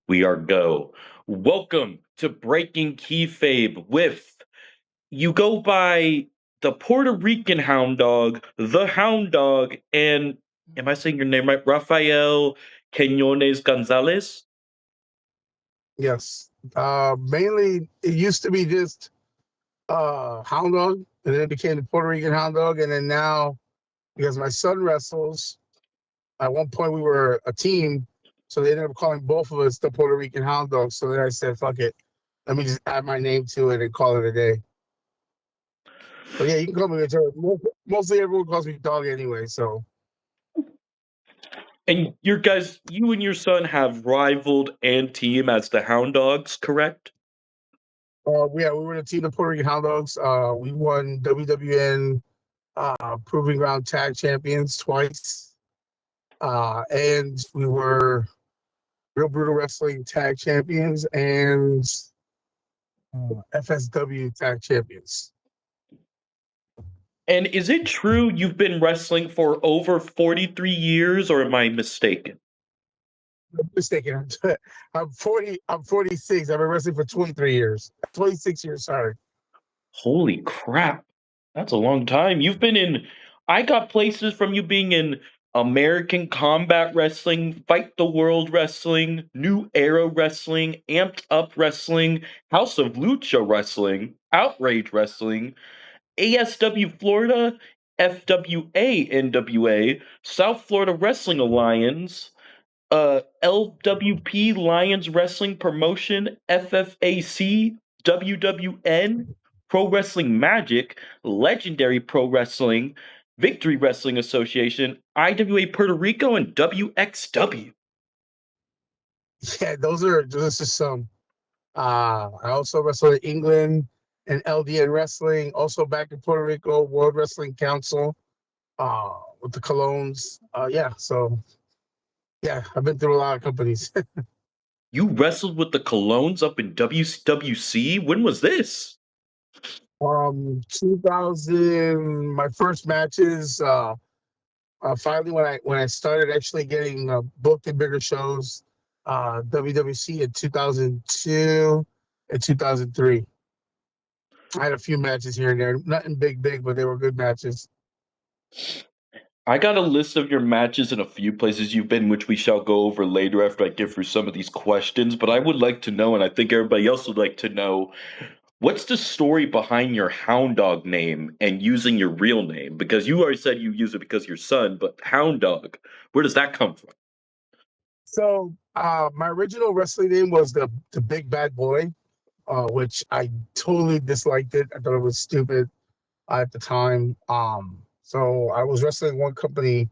We are go. Welcome to Breaking Keyfabe with you go by the Puerto Rican Hound Dog, the Hound Dog, and am I saying your name right? Rafael Quinones Gonzalez? Yes. Mainly, it used to be just Hound Dog, and then it became the Puerto Rican Hound Dog, and then now because my son wrestles, at one point we were a team, so they ended up calling both of us the Puerto Rican Hound Dog. So then I said, "Fuck it, let me just add my name to it and call it a day." But yeah, you can call me Victor. Mostly everyone calls me Dog anyway. So And you and your son have rivaled and team as the Hound Dogs, correct? yeah, we were the team of Puerto Rican Hound Dogs. We won WWN Proving Ground Tag Champions twice. And we were Real Brutal Wrestling Tag Champions and FSW Tag Champions. And is it true you've been wrestling for over 43 years, or am I mistaken? I'm mistaken. I'm 40. I'm 46. I've been wrestling for 23 years. 26 years. Sorry. Holy crap. That's a long time. I got places from you being in American Combat Wrestling, Fight the World Wrestling, New Era Wrestling, Amped Up Wrestling, House of Lucha Wrestling, Outrage Wrestling, ASW Florida, FWA NWA, South Florida Wrestling Alliance, LWP Lions Wrestling Promotion, FFAC, WWN, Pro Wrestling Magic, Legendary Pro Wrestling, Victory Wrestling Association, IWA Puerto Rico, and WXW. Yeah, those are some. I also wrestled in England and LDN Wrestling. Also back in Puerto Rico, World Wrestling Council. With the Colognes. Yeah. So yeah, I've been through a lot of companies. You wrestled with the Colognes up in WWC? When was this? 2000, my first matches. Finally, when I started actually getting booked in bigger shows, WWC in 2002 and 2003. I had a few matches here and there, nothing big, but they were good matches. I got a list of your matches in a few places you've been, which we shall go over later after I get through some of these questions. But I would like to know, and I think everybody else would like to know, what's the story behind your Hound Dog name and using your real name? Because you already said you use it because your son, but Hound Dog, where does that come from? So my original wrestling name was the Big Bad Boy, which I totally disliked it. I thought it was stupid at the time. So I was wrestling one company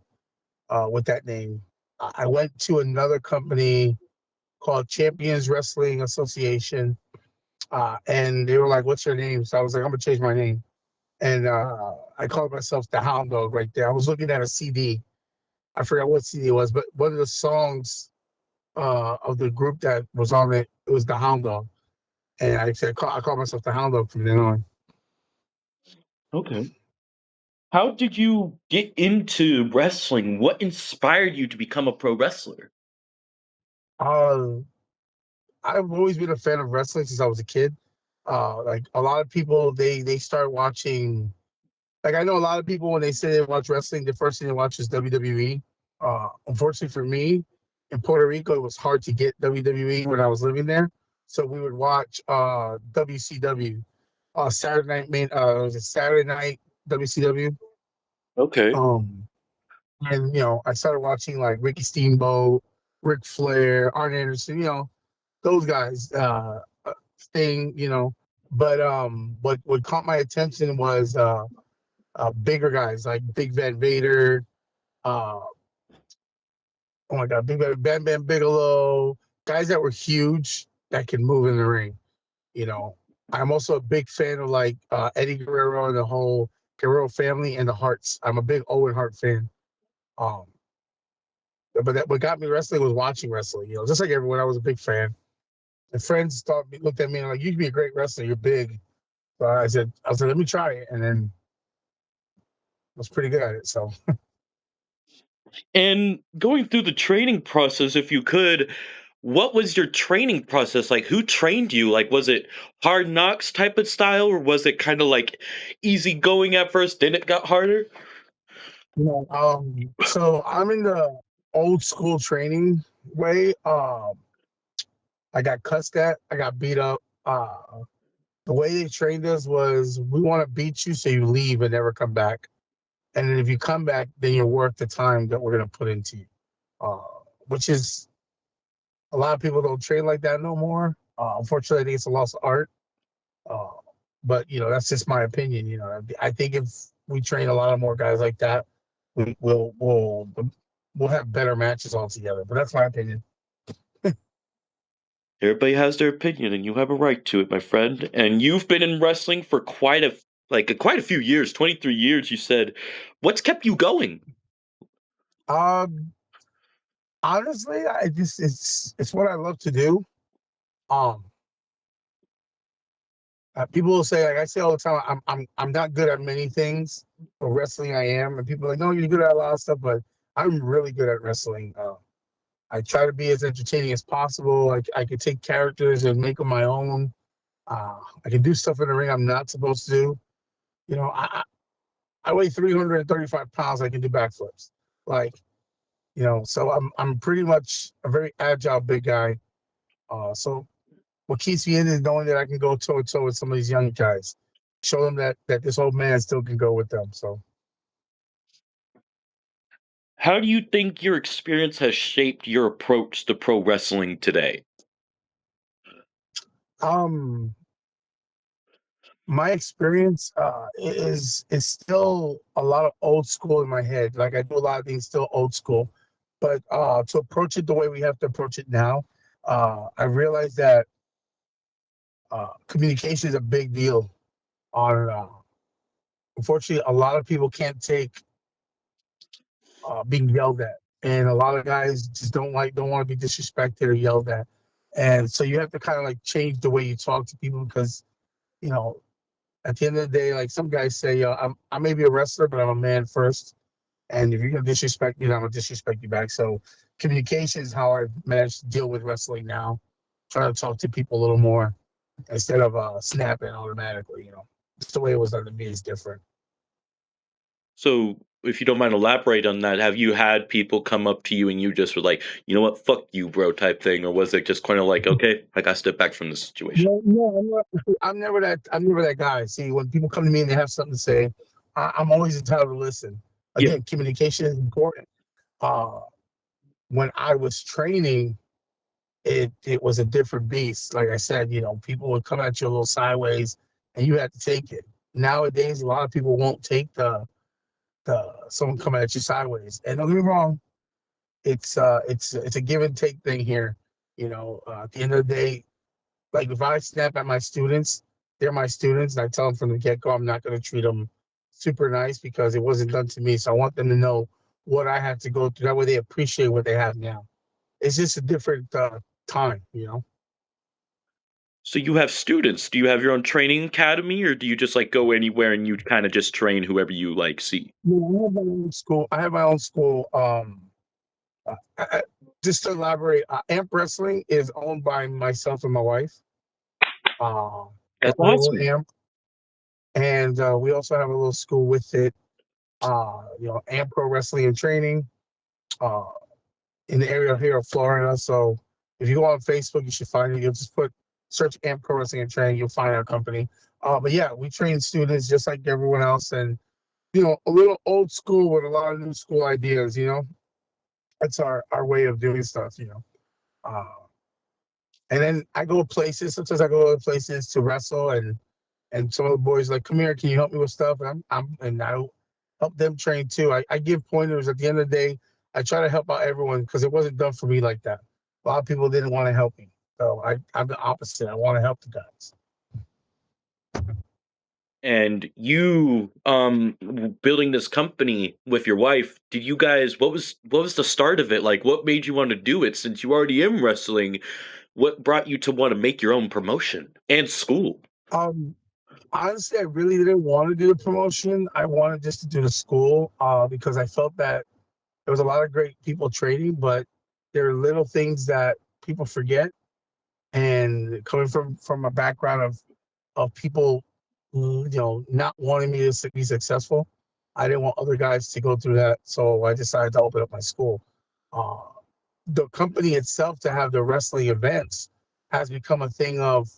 with that name. I went to another company called Champions Wrestling Association, and they were like, "What's your name?" So I was like, "I'm gonna change my name," and I called myself the Hound Dog right there. I was looking at a CD. I forgot what CD it was, but one of the songs of the group that was on it, it was the Hound Dog, and I called myself the Hound Dog from then on. Okay. How did you get into wrestling? What inspired you to become a pro wrestler? Uh, I've always been a fan of wrestling since I was a kid. Like a lot of people, they start watching. Like I know a lot of people when they say they watch wrestling, the first thing they watch is WWE. Unfortunately for me, in Puerto Rico, it was hard to get WWE when I was living there. So we would watch WCW, Saturday night main. Was it Saturday night WCW? Okay. Um, and I started watching like Ricky Steamboat, Ric Flair, Arn Anderson. Those guys. Sting. But what caught my attention was bigger guys like Big Van Vader. Uh, oh my God, Big Bam Bam Bigelow, guys that were huge that can move in the ring. You know, I'm also a big fan of like Eddie Guerrero and the whole Guerrero family and the Hearts. I'm a big Owen Hart fan. Um, but what got me wrestling was watching wrestling. Just like everyone, I was a big fan. And friends looked at me and like, you could be a great wrestler. You're big. So I was like, let me try it, and then I was pretty good at it. So And going through the training process, if you could, What was your training process like? Who trained you? Like, was it hard knocks type of style, or was it kind of like easy going at first, then it got harder? So I'm in the old school training way. I got cussed at, I got beat up. The way they trained us was we want to beat you so you leave and never come back. And then if you come back, then you're worth the time that we're gonna put into you. Uh, which is a lot of people don't train like that no more. Unfortunately, I think it's a lost art. Uh, but that's just my opinion. I think if we train a lot of more guys like that, we'll have better matches altogether. But that's my opinion. Everybody has their opinion, and you have a right to it, my friend. And you've been in wrestling for quite a few years, 23 years. You said, what's kept you going? Um, Honestly, I just it's what I love to do. Um, People will say, like I say all the time, I'm not good at many things, but wrestling I am. And people are like, no, you're good at a lot of stuff, but I'm really good at wrestling. I try to be as entertaining as possible. I can take characters and make them my own. I can do stuff in the ring I'm not supposed to do. You know, I weigh 335 pounds. I can do backflips. Like, so I'm pretty much a very agile big guy. So what keeps me in is knowing that I can go toe to toe with some of these young guys, show them that this old man still can go with them. So, How do you think your experience has shaped your approach to pro wrestling today? um, my experience is still a lot of old school in my head. Like I do a lot of things still old school, but to approach it the way we have to approach it now, I realized that communication is a big deal. On Unfortunately, a lot of people can't take being yelled at, and a lot of guys just don't want to be disrespected or yelled at, and so you have to kind of like change the way you talk to people because you know at the end of the day, like some guys say, I may be a wrestler, but I'm a man first, and if you're gonna disrespect me, then I'm gonna disrespect you back. So communication is how I managed to deal with wrestling now. Try to talk to people a little more instead of snapping automatically. Just the way it was done to me is different. So, if you don't mind elaborate on that, have you had people come up to you and you just were like, you know what, fuck you, bro, type thing, or was it just kind of like, okay, I got to step back from this situation? No, no, I'm never that. I'm never that guy. See, when people come to me and they have something to say, I'm always entitled to listen. Yeah. Again, communication is important. Uh, when I was training, it was a different beast. Like I said, people would come at you a little sideways, and you had to take it. Nowadays, a lot of people won't take the someone coming at you sideways. And don't get me wrong, it's a give and take thing here. At the end of the day, like if I snap at my students, they're my students, and I tell them from the get go, I'm not going to treat them super nice because it wasn't done to me. So I want them to know what I had to go through. That way, they appreciate what they have now. It's just a different time. So you have students. Do you have your own training academy, or do you just like go anywhere and you kind of just train whoever you like see? Yeah, I have my own school. I have my own school. Just to elaborate, Amp Wrestling is owned by myself and my wife. Uh, That's we're a little awesome. Amp, and we also have a little school with it. Amp Pro Wrestling and Training. Uh, in the area here of Florida. So if you go on Facebook, you should find it. You'll just search Amp Pro Wrestling and Training. You'll find our company. But yeah, we train students just like everyone else, and a little old school with a lot of new school ideas. That's our way of doing stuff. Uh, and then I go places. Sometimes I go other places to wrestle, and some of the boys like, come here, can you help me with stuff? And I help them train too. I give pointers. At the end of the day, I try to help out everyone because it wasn't done for me like that. A lot of people didn't want to help me, so I'm the opposite. I want to help the guys. And you building this company with your wife, did you guys what was the start of it? Like what made you want to do it since you already in wrestling? What brought you to want to make your own promotion and school? Um, Honestly, I really didn't want to do the promotion. I wanted just to do the school because I felt that there was a lot of great people training, but there are little things that people forget. And coming from a background of people, not wanting me to be successful, I didn't want other guys to go through that. So I decided to open up my school. Uh, the company itself to have the wrestling events has become a thing of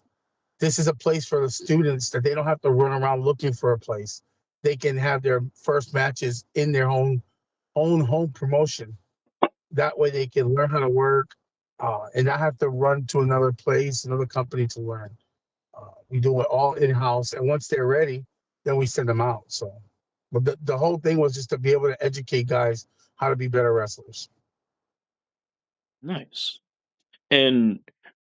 this is a place for the students that they don't have to run around looking for a place. They can have their first matches in their own home promotion. That way they can learn how to work and not have to run to another place, another company to learn. We do it all in house, and once they're ready, then we send them out. So, but the whole thing was just to be able to educate guys how to be better wrestlers. Nice. And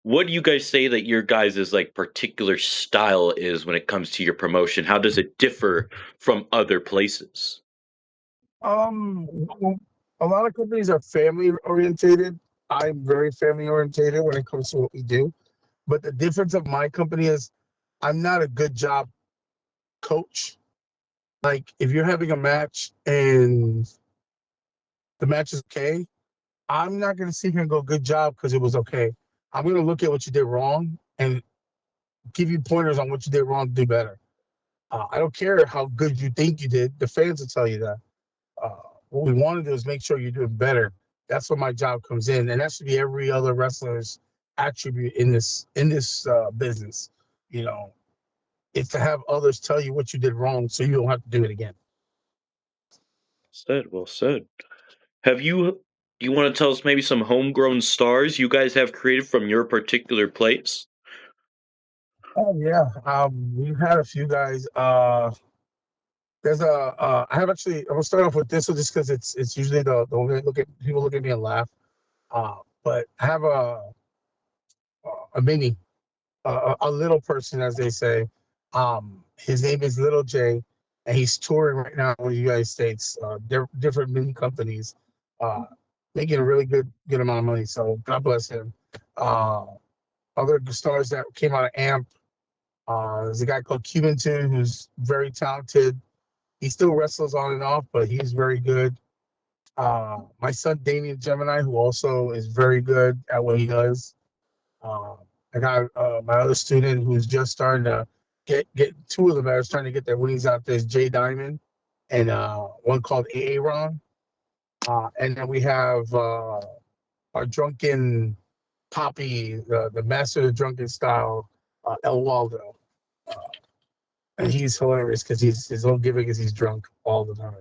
what do you guys say that your guys' like particular style is when it comes to your promotion? How does it differ from other places? Well, a lot of companies are family orientated. I'm very family orientated when it comes to what we do. But the difference of my company is I'm not a good job coach. Like if you're having a match and the match is okay, I'm not gonna sit here and go good job because it was okay. I'm gonna look at what you did wrong and give you pointers on what you did wrong to do better. I don't care how good you think you did. The fans will tell you that. Uh, what we want to do is make sure you're doing better. That's where my job comes in, and that should be every other wrestler's attribute in this business. You know, is to have others tell you what you did wrong, so you don't have to do it again. Said, well said. Have you you want to tell us maybe some homegrown stars you guys have created from your particular place? Oh yeah, we've had a few guys. There's I have actually. I'm gonna start off with this one just because it's usually the way look at people look at me and laugh. But I have a mini, a little person, as they say. His name is Little J, and he's touring right now in the United States, different mini companies, uh, making a really good amount of money. So God bless him. Uh, Other stars that came out of AMP. There's a guy called Cuban Tune who's very talented. He still wrestles on and off, but he's very good. My son Damien Gemini, who also is very good at what he does. Uh, I got my other student who's just starting to get two of them that are starting to get their wings out. There's Jay Diamond and one called Aaron. And then we have our drunken Poppy, the master of the drunken style, El Waldo. Uh, and he's hilarious because he's his whole gimmick is he's drunk all the time.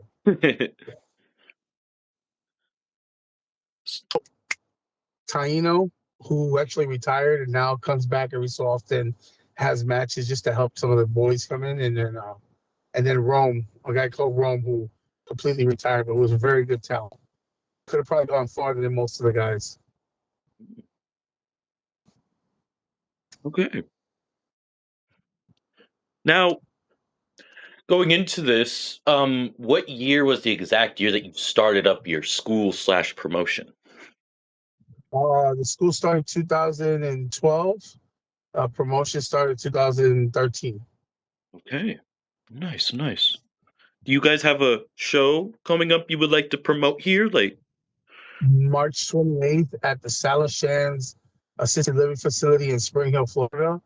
Taino, who actually retired and now comes back every so often, has matches just to help some of the boys come in, and then Rome, a guy called Rome who completely retired but was a very good talent. Could have probably gone farther than most of the guys. Okay. Now, going into this, what year was the exact year that you started up your school slash promotion? The school started 2012. Promotion started 2013. Okay. Nice, nice. Do you guys have a show coming up you would like to promote here? Like, March 28th at the Salashans Assisted Living Facility in Spring Hill, Florida.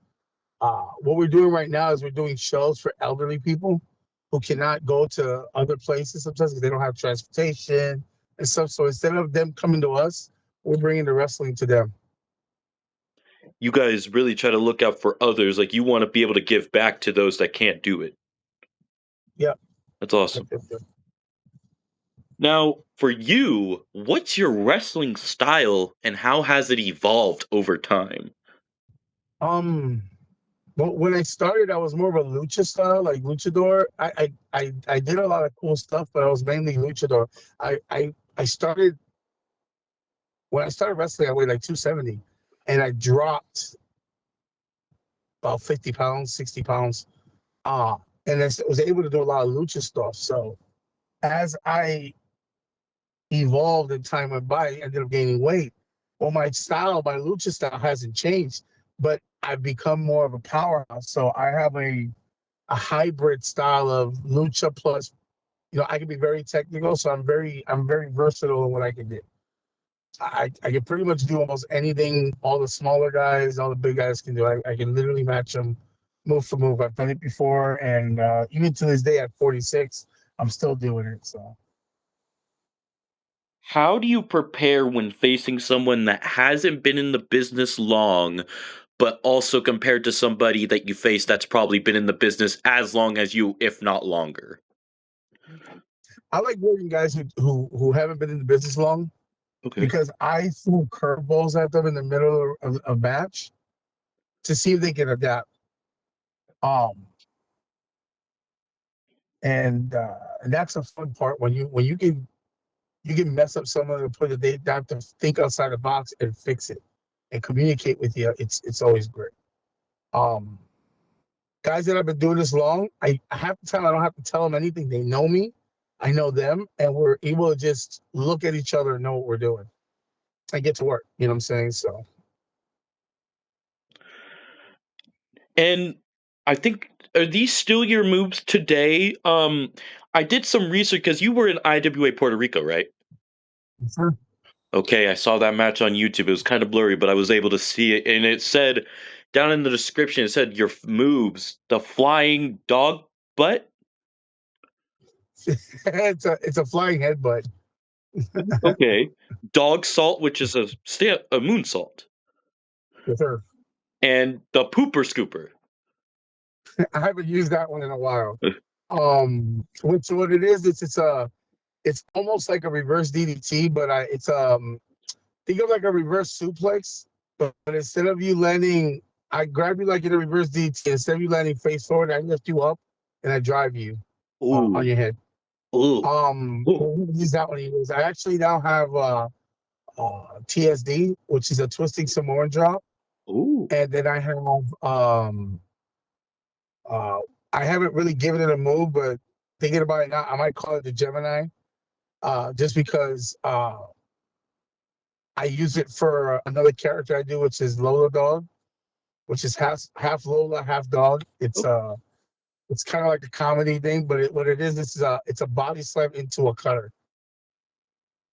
What we're doing right now is we're doing shows for elderly people who cannot go to other places sometimes because they don't have transportation and stuff. So instead of them coming to us, we're bringing the wrestling to them. you guys really try to look out for others. Like, you want to be able to give back to those that can't do it. Yep. That's Yep, awesome. yep, yep. Now, for you, what's your wrestling style and how has it evolved over time? Um, well, when I started, I was more of a lucha style, like luchador. I did a lot of cool stuff, but I was mainly luchador. I started when I started wrestling, I weighed like 270, and I dropped about 50 pounds, 60 pounds. Uh, and I was able to do a lot of lucha stuff. So as I evolved and time went by, I ended up gaining weight. Well, my style, my lucha style hasn't changed, but I've become more of a powerhouse. So I have a hybrid style of lucha plus, I can be very technical. So I'm very versatile in what I can do. I can pretty much do almost anything all the smaller guys, all the big guys can do. I can literally match them move for move. I've done it before, and even to this day at 46, I'm still doing it. So How do you prepare when facing someone that hasn't been in the business long, but also compared to somebody that you face that's probably been in the business as long as you, if not longer? I like working guys who haven't been in the business long Okay. because I throw curveballs at them in the middle of a match to see if they can adapt. Um, and that's a fun part when you can mess up someone to put it they have to think outside the box and fix it and communicate with you. It's always great. Um, Guys that have been doing this long, I have to tell I don't have to tell them anything. They know me, I know them, and we're able to just look at each other and know what we're doing. I get to work. You know what I'm saying? So And I think are these still your moves today? I did some research because you were in IWA Puerto Rico, right? sure. Okay, I saw that match on YouTube. It was kind of blurry, but I was able to see it, and it said down in the description, it said your moves, the flying dog butt. It's a flying headbutt. Okay, dog salt, which is a moonsault, Sure. and the pooper scooper. I haven't used that one in a while. Uh, Which what it is, it's almost like a reverse DDT, but it's think of like a reverse suplex, but instead of you landing, I grab you like in a reverse DDT. Instead of you landing face forward, I lift you up and I drive you on Ooh, your head. ooh, ooh, Use that one. Use. I actually now have TSD, which is a twisting Samoan drop, ooh. and then uh, I haven't really given it a move, but thinking about it now, I might call it the Gemini, just because I use it for another character I do, which is Lola Dog, which is half Lola, half dog. It's kind of like a comedy thing, but what it is, it's a body slam into a cutter.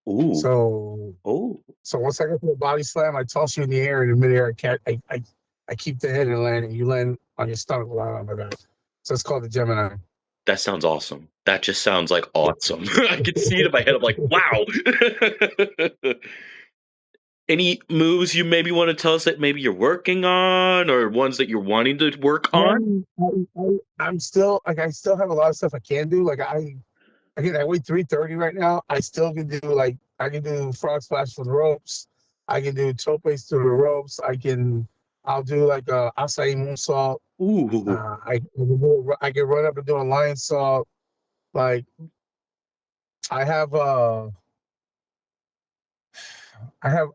Ooh, So ooh. so once I go to a body slam, I toss you in the air, in the midair. I keep the head and land, and you land on your stomach while on my back. So it's called the Gemini. That sounds awesome. That just sounds like awesome. I could see it in my head. I'm like, wow. Any moves you maybe want to tell us that maybe you're working on or ones that you're wanting to work on? I'm still like I still have a lot of stuff I can do. Like I weigh 330 right now. I still can do like I can do frog splash for the ropes. I can do topes through the ropes. I'll do like a acai moonsault. Ooh, I can run up and do a lion salt. Like I have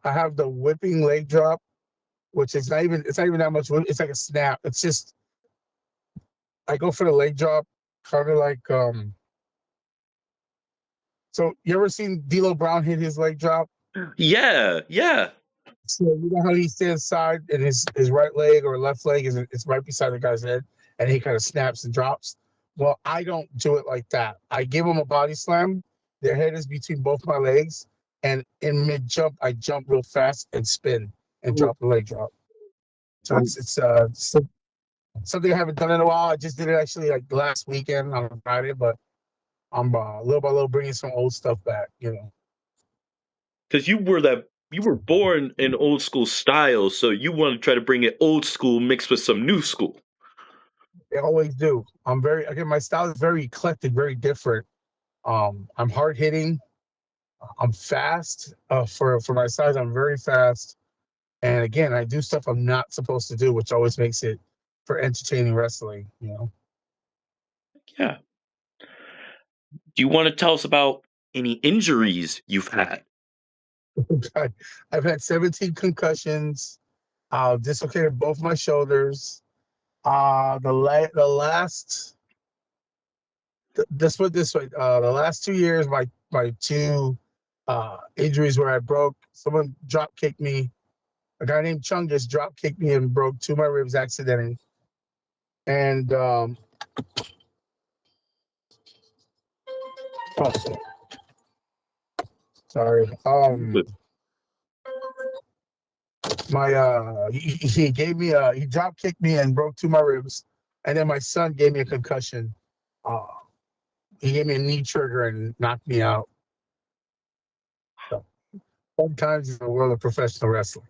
I have the whipping leg drop, which is not even it's not even that much. It's like a snap. It's just I go for the leg drop, kind of like So you ever seen D'Lo Brown hit his leg drop? yeah, yeah. So you know how he stands side and his right leg or left leg is right beside the guy's head, and he kind of snaps and drops. Well, I don't do it like that. I give him a body slam. Their head is between both my legs, and in mid jump, I jump real fast and spin and Ooh, drop the leg drop. So ooh. something I haven't done in a while. I just did it actually like last weekend on Friday, but I'm little by little bringing some old stuff back. You know, Because you were born in old school style, so you want to try to bring it old school mixed with some new school. they always do. I'm very again. My style is very eclectic, very different. I'm hard hitting. I'm fast. For my size, I'm very fast. And again, I do stuff I'm not supposed to do, which always makes it for entertaining wrestling. You know, Yeah. Do you want to tell us about any injuries you've had? I, I've had 17 concussions. Dislocated both my shoulders. The last this put this way. The last 2 years, my two injuries where I broke. Someone drop kicked me. A guy named Chung just drop kicked me and broke two of my ribs accidentally. And oh, sorry. He gave me he drop kicked me and broke two of my ribs, and then my son gave me a concussion. Uh, he gave me a knee trigger and knocked me out. So, fun times in the world of professional wrestling.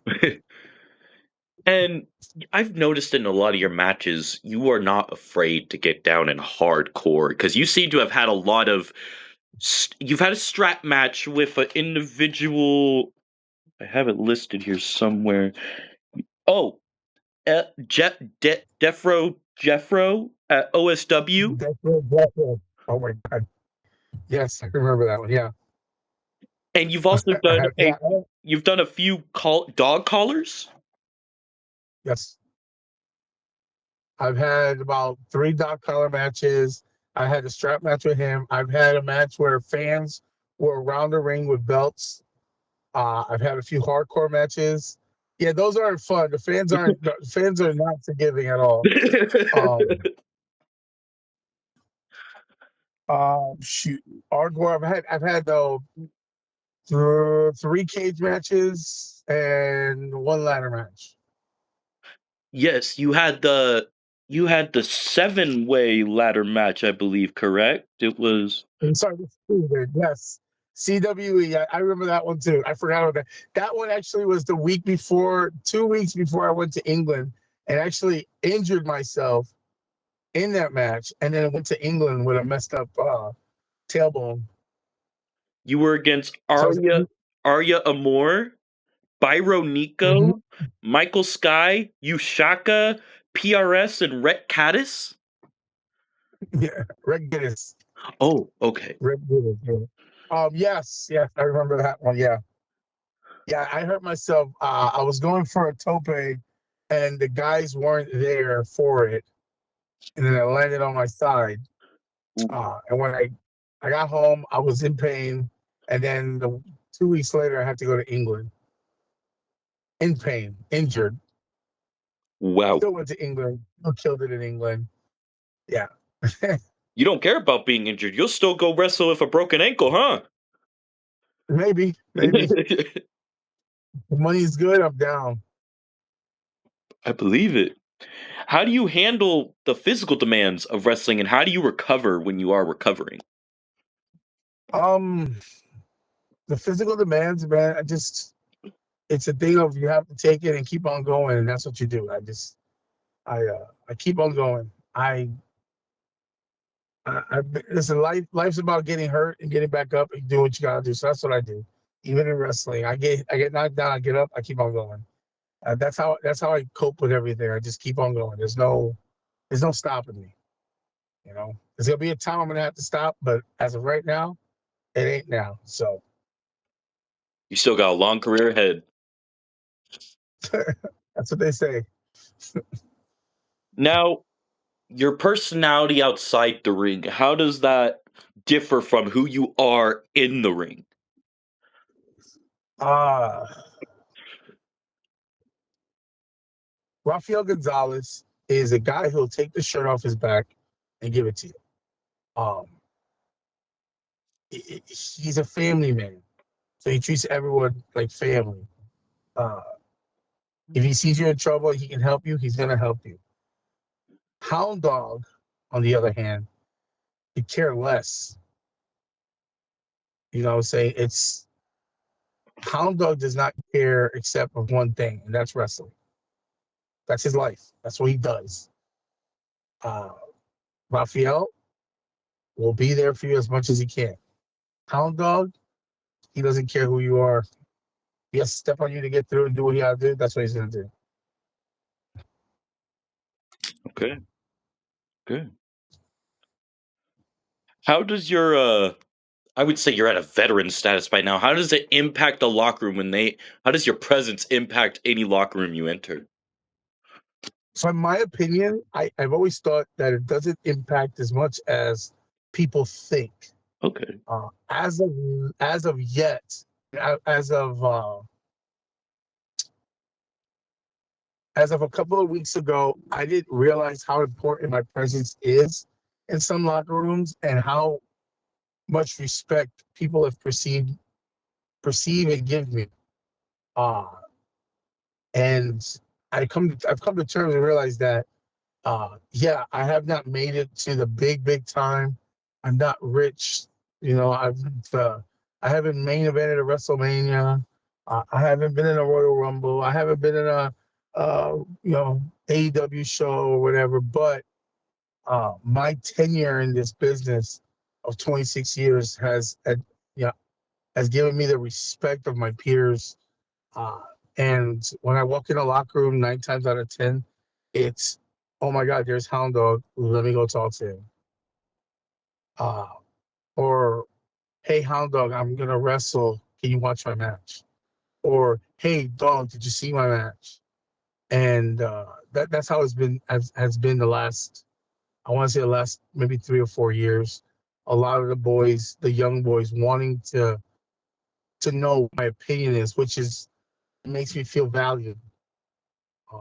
And I've noticed in a lot of your matches, you are not afraid to get down in hardcore because you seem to have had a lot of. You've had a strap match with an individual. I have it listed here somewhere. Oh, Jeffro at OSW, Definitely. Oh my god! Yes, I remember that one. Yeah, and you've also done yeah. you've done a few dog collars. Yes, I've had about three Doc collar matches. I had a strap match with him. I've had a match where fans were around the ring with belts. I've had a few hardcore matches. Yeah, those aren't fun. The fans are not forgiving at all. Um, Shoot, hardcore. I've had though three cage matches and one ladder match. Yes, you had the 7-way ladder match, I believe, correct? It was And sorry, yes, CWE. I remember that one too. I forgot about that. That one actually was the week before, 2 weeks before I went to England, and actually injured myself in that match, and then I went to England with a messed up tailbone. you were against So I was, Arya Amor, Byro mhm, Nico, Michael Sky, Ushaka, PRS, and Rhett Caddis. yeah, Red Guinness, Oh, okay. Red Guinness. Yeah. Yes, yes, I remember that one. Yeah, yeah, I hurt myself. I was going for a tope, and the guys weren't there for it, and then I landed on my side. And when I got home, I was in pain, and then 2 weeks later, I had to go to England in pain, injured. Wow. Still went to England. Still killed it in England. Yeah, You don't care about being injured. You'll still go wrestle with a broken ankle, huh? maybe. The money's good. I'm down. I believe it. How do you handle the physical demands of wrestling and how do you recover when you are recovering? Um, the physical demands, man. It's a thing of you have to take it and keep on going, and that's what you do. I keep on going. Listen. Life's about getting hurt and getting back up and do what you gotta do. So that's what I do. Even in wrestling, I get knocked down, I get up, I keep on going. That's how I cope with everything. I just keep on going. There's no stopping me. There's gonna be a time I'm gonna have to stop, but as of right now, it ain't now. So You still got a long career ahead. that's what they say. Now, your personality outside the ring, how does that differ from who you are in the ring? Uh Rafael Gonzalez is a guy who'll take the shirt off his back and give it to you. Um, he's a family man, so he treats everyone like family. Uh, if he sees you in trouble, he can help you. He's gonna help you. Hound Dog, on the other hand, could care less. What I'm saying? It's Hound Dog does not care except of one thing, and that's wrestling. That's his life. That's what he does. Uh, Raphael will be there for you as much as he can. Hound Dog, he doesn't care who you are. He has to step on you to get through and do what he got to do. That's what he's gonna do. Okay, good. How does your I would say you're at a veteran status by now. How does it impact the locker room how does your presence impact any locker room you enter? So, in my opinion, I've always thought that it doesn't impact as much as people think. Okay. As of yet, as of a couple of weeks ago, I didn't realize how important my presence is in some locker rooms and how much respect people have perceive and give me. Uh, And I've come to terms and realize that yeah, I have not made it to the big time. I'm not rich. You know, I haven't main evented a WrestleMania. I haven't been in a Royal Rumble. I haven't been in a you know, AEW show or whatever. But my tenure in this business of 26 years you know, has given me the respect of my peers. Uh, and when I walk in a locker room, 9 times out of 10, it's, oh my God, there's Hound Dog. Let me go talk to him. Uh, or, hey, Hound Dog, I'm going to wrestle. Can you watch my match? Or, hey, Dog, did you see my match? And that's how it's been, has been the last, I want to say the last maybe 3 or 4 years. A lot of the boys, the young boys, wanting to know what my opinion is, which is makes me feel valued. Uh,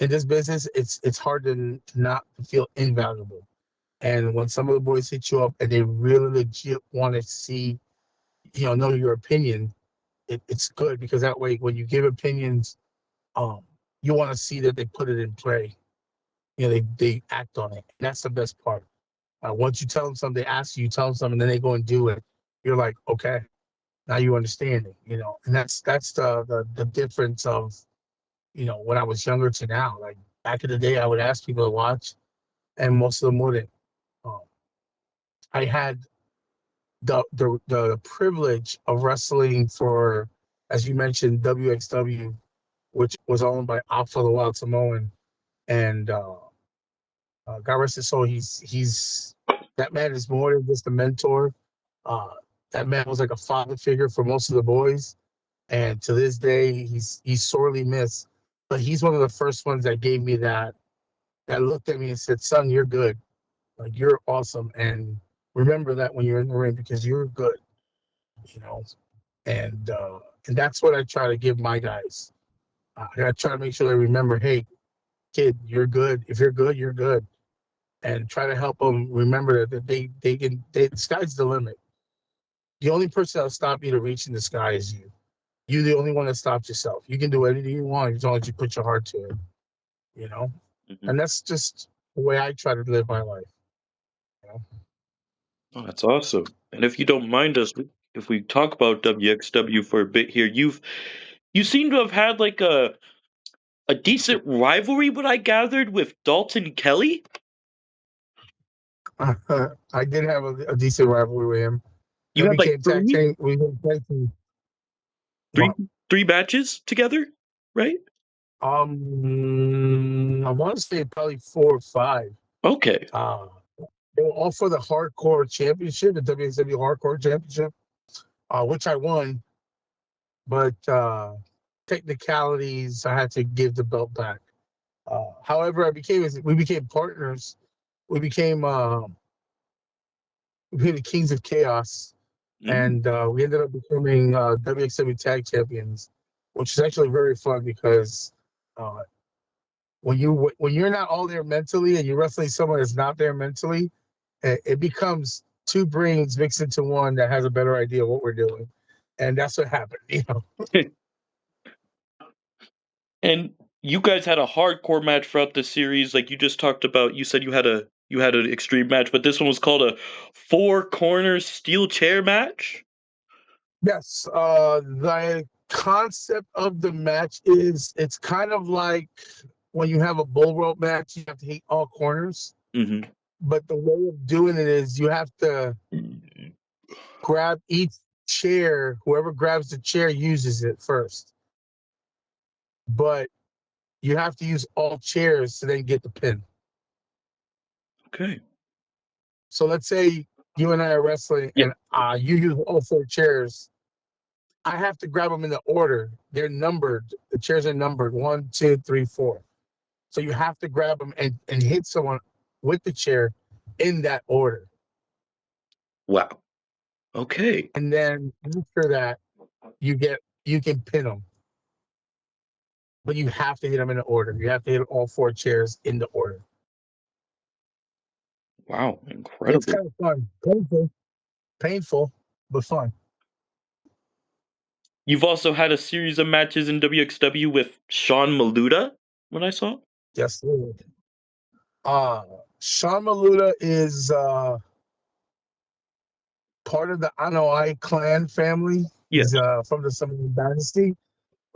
in this business, it's hard to not feel invaluable. And when some of the boys hit you up and they really legit want to see, know your opinion, it's good because that way when you give opinions, um, you want to see that they put it in play. They act on it. And that's the best part. Once you tell them something, they ask you, you tell them something, then they go and do it. You're like, okay, now you understand it. And that's the difference of when I was younger to now. Like back in the day, I would ask people to watch, and most of them wouldn't. Um, I had the privilege of wrestling for, as you mentioned, WXW, which was owned by Alpha the Wild Samoan, and God rest his soul. He's that man is more than just a mentor. Uh, that man was like a father figure for most of the boys, and to this day, he's sorely missed. But he's one of the first ones that gave me that looked at me and said, "Son, you're good. Like you're awesome, and remember that when you're in the ring because you're good." You know, and and that's what I try to give my guys. I try to make sure they remember, hey, kid, you're good. If you're good, you're good, and try to help them remember that the sky's the limit. The only person that'll stop you to reaching the sky is you. You're the only one that stops yourself. You can do anything you want as long as you put your heart to it. You know, Mhm. and that's just the way I try to live my life. You know? Oh, that's awesome. And if you don't mind us, if we talk about WXW for a bit here, you seem to have had like a decent rivalry, what I gathered, with Dalton Kelly. I did have a decent rivalry with him. You Then had like became tag team. We became tag team. three What? three matches together, right? I want to say probably 4 or 5. Okay. Uh, they were all for the Hardcore Championship, the WXW Hardcore Championship, which I won. But technicalities, I had to give the belt back. However, we became partners. We became the Kings of Chaos, Mm. and we ended up becoming WXW Tag Champions, which is actually very fun because uh, when you're not all there mentally and you're wrestling someone that's not there mentally, it becomes two brains mixed into one that has a better idea of what we're doing, and that's what happened. And you guys had a hardcore match throughout the series, like you just talked about. You said you had an extreme match, but this one was called a four corner steel chair match. Yes, the concept of the match is it's kind of like when you have a bull rope match, you have to hit all corners. Hmm. But the way of doing it is you have to grab each chair. Whoever grabs the chair uses it first. But you have to use all chairs to then get the pin. Okay. So let's say you and I are wrestling Yeah. and you use all 4 chairs. I have to grab them in the order. They're numbered. The chairs are numbered 1, 2, 3, 4. So you have to grab them and hit someone with the chair in that order. Wow. Okay. And then after that, you can pin them, but you have to hit them in the order. You have to hit all 4 chairs in the order. Wow. It's Incredible. kind of fun, painful, but fun. You've also had a series of matches in WXW with Sean Maluda, what I saw. Yes, sir. Uh, Sean Maluda is part of the Anoa'i clan family. Yeah. He's from the Samoan dynasty.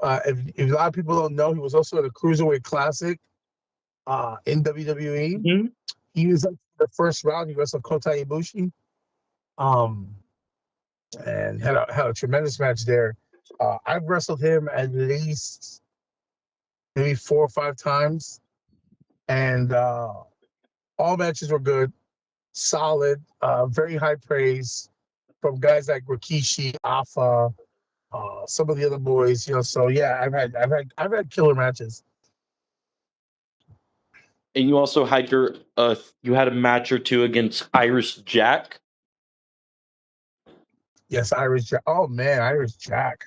If a lot of people don't know, he was also in the Cruiserweight Classic in WWE. Mhm. He was like the first round. He wrestled Kota Ibushi, um, and had a tremendous match there. I've wrestled him at least maybe 4 or 5 times, and all matches were good, solid, very high praise from guys like Rikishi, Alpha, some of the other boys. So yeah, I've had killer matches. And you also had you had a match or two against Irish Jack. Yes, Irish Jack. Oh man, Irish Jack.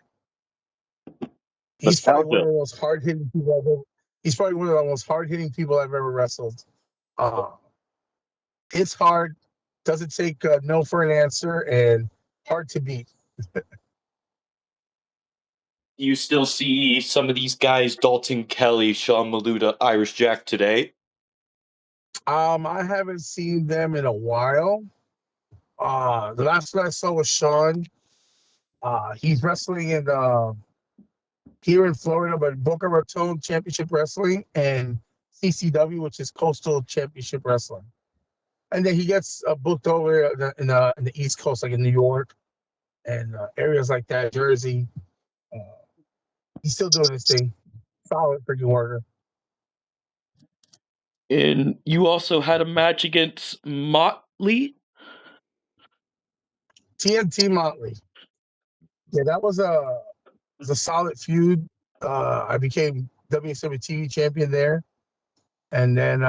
He's probably one Nostalgia. of the most hard hitting people I've ever. He's probably one of the most hard hitting people I've ever wrestled. Uh, it's hard, doesn't take no for an answer, and hard to beat. You still see some of these guys, Dalton Kelly, Sean Maluda, Irish Jack today. I haven't seen them in a while. The last one I saw was Sean. He's wrestling in here in Florida, but Boca Raton Championship Wrestling and CCW, which is Coastal Championship Wrestling. And then he gets booked over in the East Coast, like in New York and areas like that, Jersey. Uh, he's still doing his thing. Solid freaking worker. And you also had a match against Motley. TNT Motley. Yeah, that was a solid feud. I became WXW TV champion there, and then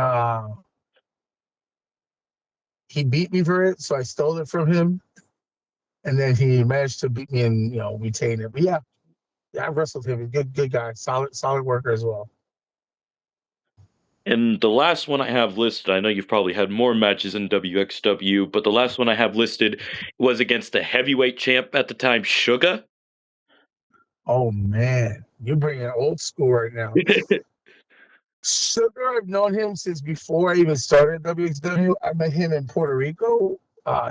he beat me for it, so I stole it from him, and then he managed to beat me and retain it. But yeah, I wrestled him. Good guy, solid worker as well. And the last one I have listed, I know you've probably had more matches in WXW, but the last one I have listed was against the heavyweight champ at the time, Sugar. Oh man, you're bringing old school right now. Sugar, I've known him since before I even started WXW. I met him in Puerto Rico.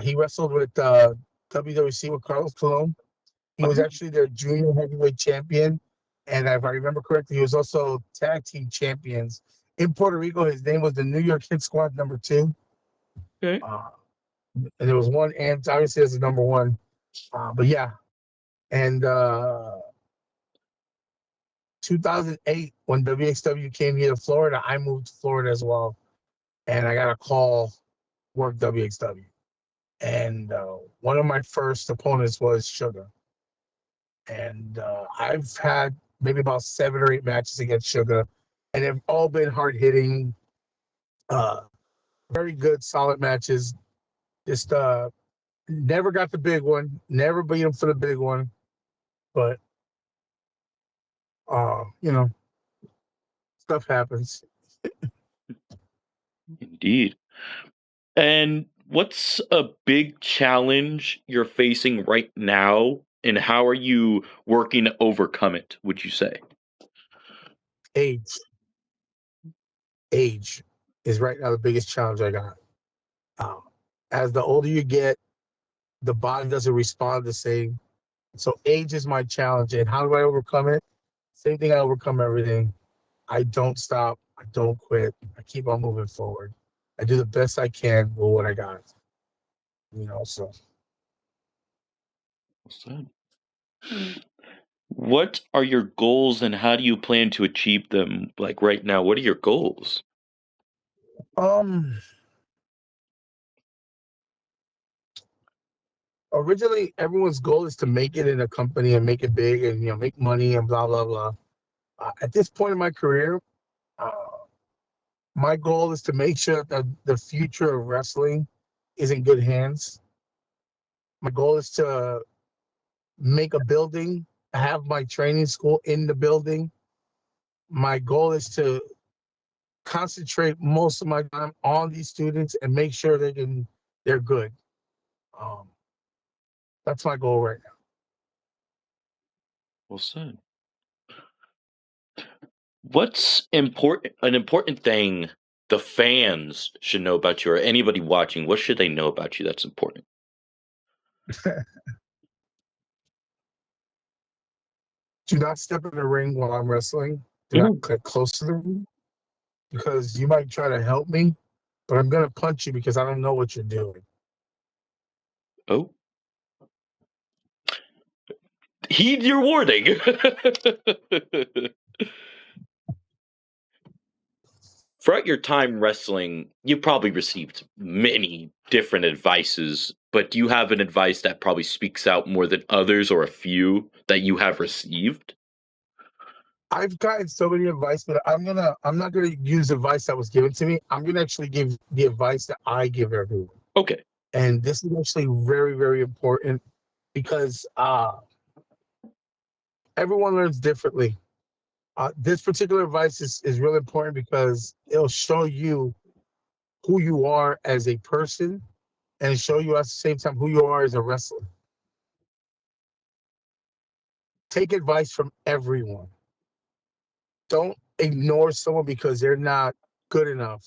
He wrestled with WWC with Carlos Colon. He was actually their junior heavyweight champion. And if I remember correctly, he was also tag team champions. In Puerto Rico, his name was the New York Hit Squad #2. Okay. Uh, and there was one, and obviously as the #1. But yeah. And 2008, when WXW came here to Florida, I moved to Florida as well. And I got a call, work WXW. And one of my first opponents was Sugar. And I've had maybe about 7 or 8 matches against Sugar, and they've all been hard hitting, uh, very good, solid matches. Just never got the big one, never beat him for the big one, but you know, stuff happens. Indeed. And what's a big challenge you're facing right now, and how are you working to overcome it, would you say? Age, age is right now the biggest challenge I got. Um, as the older you get, the body doesn't respond the same. So age is my challenge, and how do I overcome it? Same thing I overcome everything. I don't stop. I don't quit. I keep on moving forward. I do the best I can with what I got. So What's that? What are your goals and how do you plan to achieve them? Like right now, what are your goals? um originally everyone's goal is to make it in a company and make it big and make money and blah blah blah. At this point in my career, uh, my goal is to make sure that the future of wrestling is in good hands. My goal is to make a building, have my training school in the building. My goal is to concentrate most of my time on these students and make sure they're good. Um, that's my goal right now. Well said. What's important? An important thing the fans should know about you, or anybody watching. What should they know about you that's important? Do not step in the ring while I'm wrestling. Do not Mhm. get close to the ring because you might try to help me, but I'm gonna punch you because I don't know what you're doing. Oh, heed your warning. Throughout your time wrestling, you probably received many different advices, but do you have an advice that probably speaks out more than others, or a few that you have received? I've gotten so many advice, but I'm not gonna use advice that was given to me. I'm gonna actually give the advice that I give everyone. Okay. And this is actually very, very important because everyone learns differently. This particular advice is really important because it'll show you who you are as a person and show you at the same time who you are as a wrestler. Take advice from everyone. Don't ignore someone because they're not good enough.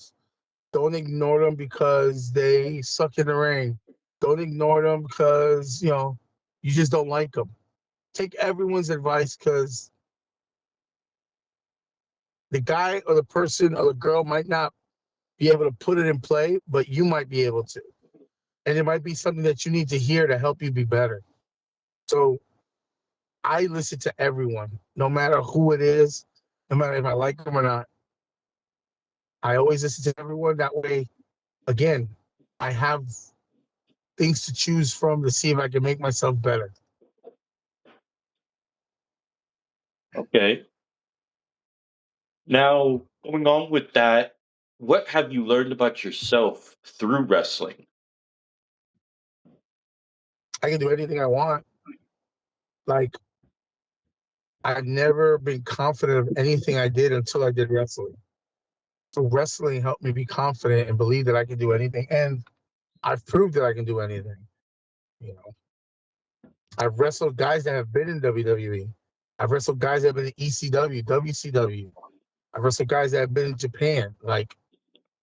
Don't ignore them because they suck in the ring. Don't ignore them because you just don't like them. Take everyone's advice because the guy or the person or the girl might not be able to put it in play, but you might be able to. And it might be something that you need to hear to help you be better. So I listen to everyone, no matter who it is, no matter if I like them or not. I always listen to everyone. That way, again, I have things to choose from to see if I can make myself better. Okay. Now, going on with that, what have you learned about yourself through wrestling? I can do anything I want. Like, I've never been confident of anything I did until I did wrestling. So wrestling helped me be confident and believe that I can do anything. And I've proved that I can do anything. You know, I've wrestled guys that have been in WWE. I've wrestled guys that have been in ECW, WCW. I've wrestled guys that have been in Japan. Like,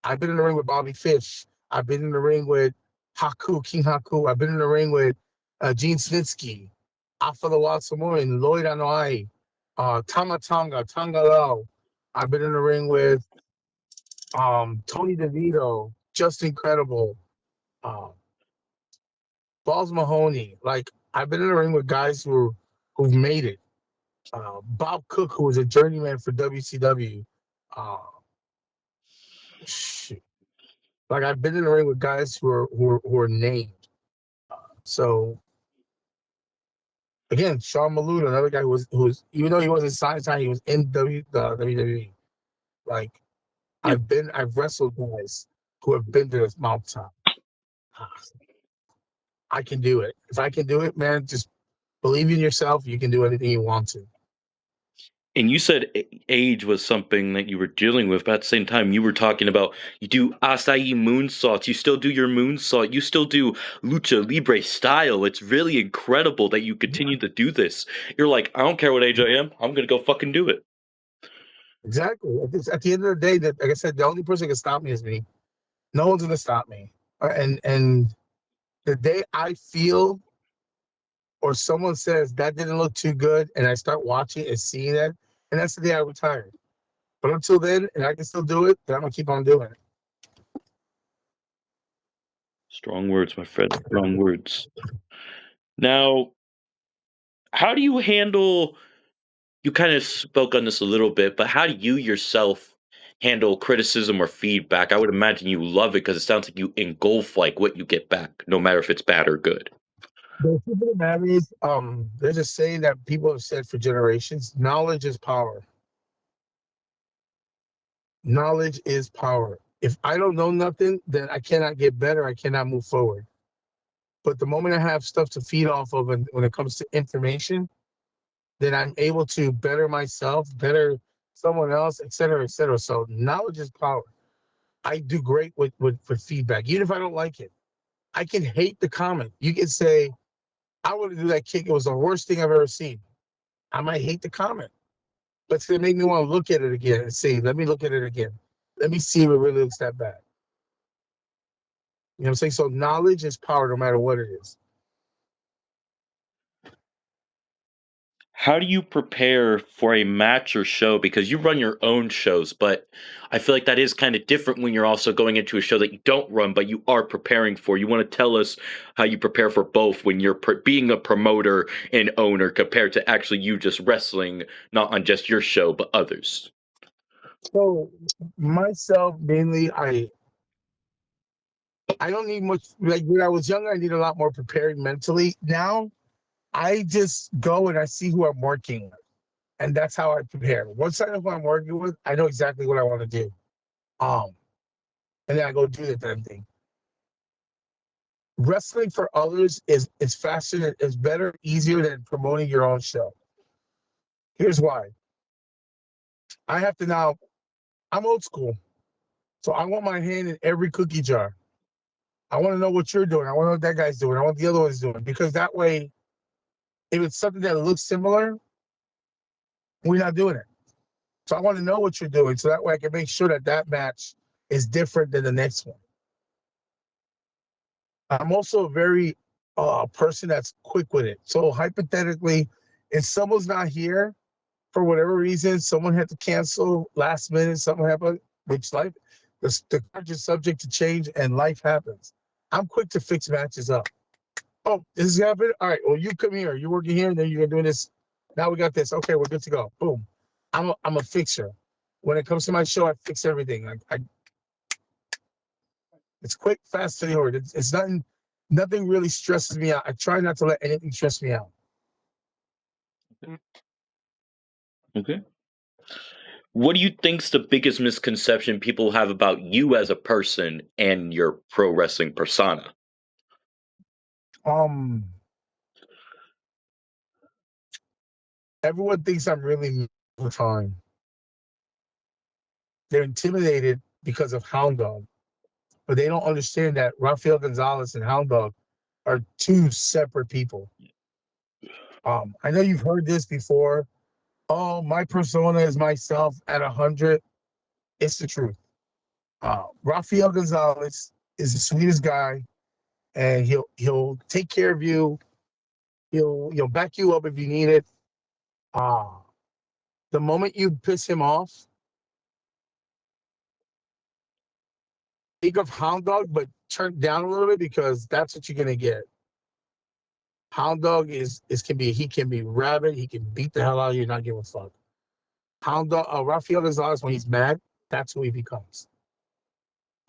I've been in the ring with Bobby Fish. I've been in the ring with King Haku. I've been in the ring with Gene Snitsky, Alpha the Wild Samoan, Lloyd Anoa'i, Tama Tonga, Tonga Lao. I've been in the ring with Tony DeVito, Just Incredible, um, Balls Mahoney. Like, I've been in the ring with guys who've made it. Bob Cook, who was a journeyman for WCW. Uh, shoot. Like, I've been in the ring with guys who are named. So again, Sean Maluna, another guy who's even though he wasn't signed, he was in WWE. Like, Yeah. I've wrestled guys who have been to this mountaintop. I can do it. If I can do it, man, just believe in yourself. You can do anything you want to. And you said age was something that you were dealing with, but at the same time, you were talking about you do acai moonsaults, you still do your moonsault, you still do lucha libre style. It's really incredible that you continue to do this. You're like, I don't care what age I am, I'm gonna go fucking do it. Exactly. At the end of the day, that like I said, the only person that can stop me is me. No one's gonna stop me. And the day I feel or someone says that didn't look too good, and I start watching and seeing that, and that's the day I retire. But until then, and I can still do it, then I'm gonna keep on doing it. Strong words, my friend. Strong words. Now, how do you handle you kind of spoke on this a little bit, but how do you yourself handle criticism or feedback? I would imagine you love it because it sounds like you engulf like what you get back, no matter if it's bad or good. The truth of the matter is, there's a saying that people have said for generations: knowledge is power. Knowledge is power. If I don't know nothing, then I cannot get better. I cannot move forward. But the moment I have stuff to feed off of, and when it comes to information, then I'm able to better myself, better someone else, et cetera, et cetera. So knowledge is power. I do great with feedback, even if I don't like it. I can hate the comment. You can say, I want to do that kick. It was the worst thing I've ever seen. I might hate the comment, but it's gonna make me want to look at it again and see. Let me look at it again. Let me see if it really looks that bad. You know what I'm saying? So knowledge is power, no matter what it is. How do you prepare for a match or show? Because you run your own shows, but I feel like that is kind of different when you're also going into a show that you don't run, but you are preparing for. You want to tell us how you prepare for both when you're being a promoter and owner compared to actually you just wrestling, not on just your show, but others. So myself mainly, I don't need much. Like when I was younger, I need a lot more preparing mentally. Now I just go and I see who I'm working with, and that's how I prepare. Once I know who I'm working with, I know exactly what I want to do. Um, and then I go do the damn thing. Wrestling for others is faster, is better, easier than promoting your own show. Here's why. I have to now. I'm old school, so I want my hand in every cookie jar. I want to know what you're doing. I want to know what that guy's doing. I want the other one's doing because that way, if it's something that looks similar, we're not doing it. So I want to know what you're doing, so that way I can make sure that that match is different than the next one. I'm also a very person that's quick with it. So hypothetically, if someone's not here for whatever reason, someone had to cancel last minute, something happened, which life, the card is subject to change and life happens. I'm quick to fix matches up. Oh, this is happening. All right. Well, you come here. You're working here, and then you're doing this. Now we got this. Okay, we're good to go. Boom. I'm a fixer. When it comes to my show, I fix everything. It's quick, fast, to the order. It's nothing really stresses me out. I try not to let anything stress me out. Okay. What do you think's the biggest misconception people have about you as a person and your pro wrestling persona? Um, Everyone thinks I'm really fine. They're intimidated because of Hound Dog, but they don't understand that Rafael Gonzalez and Hound Dog are two separate people. I know you've heard this before. Oh, my persona is myself at 100. It's the truth. Rafael Gonzalez is the sweetest guy, and he'll take care of you. He'll back you up if you need it. Uh, the moment you piss him off, think of Hound Dog, but turn down a little bit because that's what you're gonna get. Hound Dog is can be he can be rabid. He can beat the hell out of you, not give a fuck. Hound Dog, Rafael Gonzalez, when he's mad, that's who he becomes,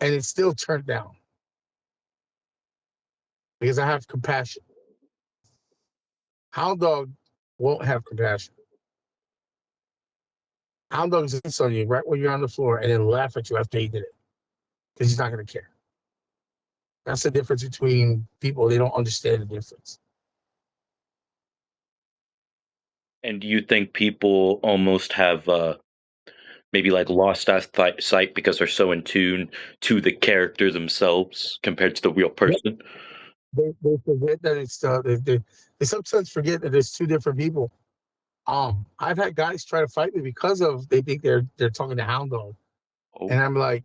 and it's still turned down because I have compassion. Hound Dog won't have compassion. Hound Dog is on you right when you're on the floor and then laugh at you after he did it because he's not going to care. That's the difference between people. They don't understand the difference. And do you think people almost have maybe like lost that sight because they're so in tune to the character themselves compared to the real Yep. person? They forget that it's they sometimes forget that there's two different people. I've had guys try to fight me because of they think they're talking to Hound Dog, Oh, and I'm like,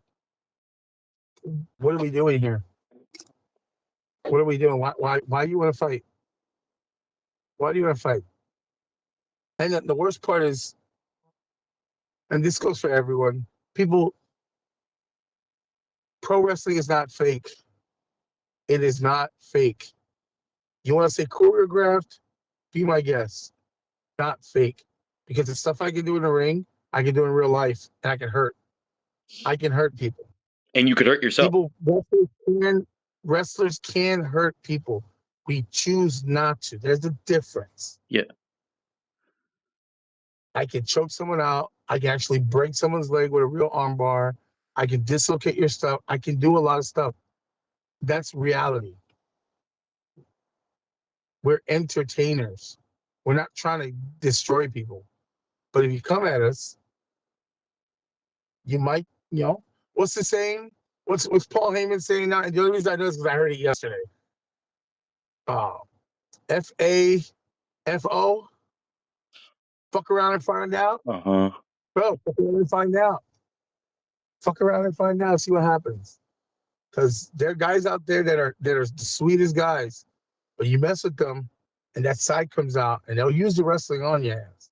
what are we doing here? What are we doing? Why do you want to fight? Why do you want to fight? And the worst part is, and this goes for everyone. People, pro wrestling is not fake. It is not fake. You want to say choreographed? Be my guest. Not fake. Because the stuff I can do in the ring, I can do in real life, and I can hurt. I can hurt people. and you could hurt yourself. People wrestlers can hurt people. We choose not to. There's a difference. Yeah. I can choke someone out. I can actually break someone's leg with a real armbar. I can dislocate your stuff. I can do a lot of stuff. That's reality. We're entertainers. We're not trying to destroy people. But if you come at us, you might, what's the saying? What's Paul Heyman saying now? And the only reason I know is because I heard it yesterday. Uh, FAFO. Fuck around and find out, Uh-huh. bro. Fuck around and find out. Fuck around and find out. See what happens. Because there are guys out there that are the sweetest guys, but you mess with them, and that side comes out, and they'll use the wrestling on your ass.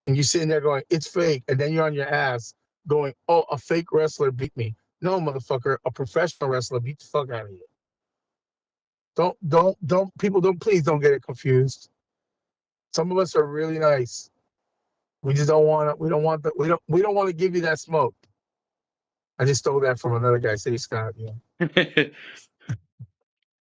And you're sitting there going, "It's fake," and then you're on your ass going, "Oh, a fake wrestler beat me." No, motherfucker, a professional wrestler beat the fuck out of you. Don't people don't please don't get it confused. Some of us are really nice. We just don't want to. We don't want that. We don't want to give you that smoke. I just stole that from another guy, City Scott. Yeah.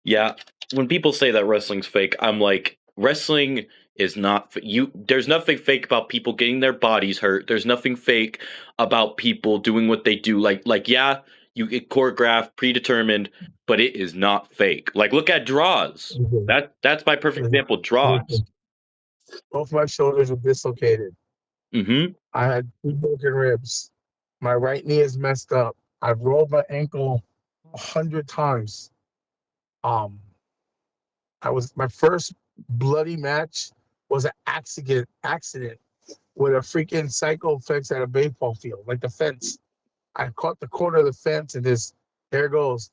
Yeah, when people say that wrestling's fake, I'm like, wrestling is not you. There's nothing fake about people getting their bodies hurt. There's nothing fake about people doing what they do. Yeah, you get choreographed, predetermined, but it is not fake. Like, look at draws. Mhm. That's my perfect Mhm. example. Draws. Mhm. Both my shoulders were dislocated. Hmm. I had two broken ribs. My right knee is messed up. I've rolled my ankle 100 times. Um, I was my first bloody match was an accident with a freaking psycho fence at a baseball field, like the fence. I caught the corner of the fence and just there it goes.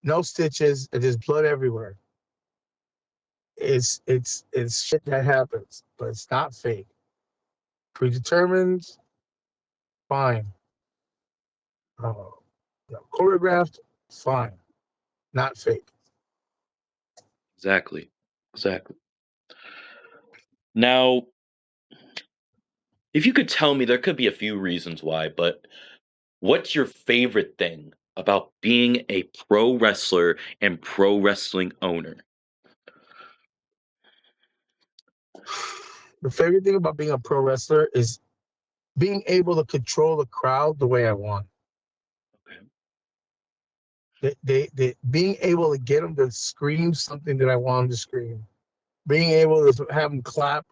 No stitches and just blood everywhere. It's shit that happens, but it's not fake. Predetermined, fine. Uh, choreographed, fine. Not fake. Exactly. Exactly. Now, if you could tell me, there could be a few reasons why, but what's your favorite thing about being a pro wrestler and pro wrestling owner? The favorite thing about being a pro wrestler is being able to control the crowd the way I want. Okay. They being able to get them to scream something that I want them to scream. Being able to have them clap,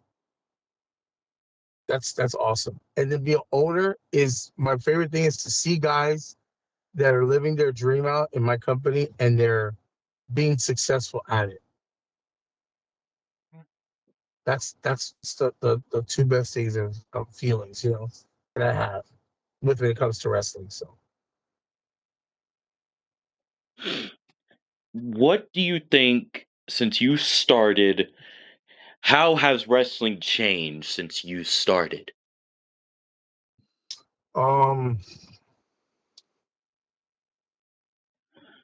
that's awesome. And then be an owner is my favorite thing is to see guys that are living their dream out in my company and they're being successful at it. That's the two best things of feelings, that I have with when it comes to wrestling. So What do you think, since you started, how has wrestling changed since you started? um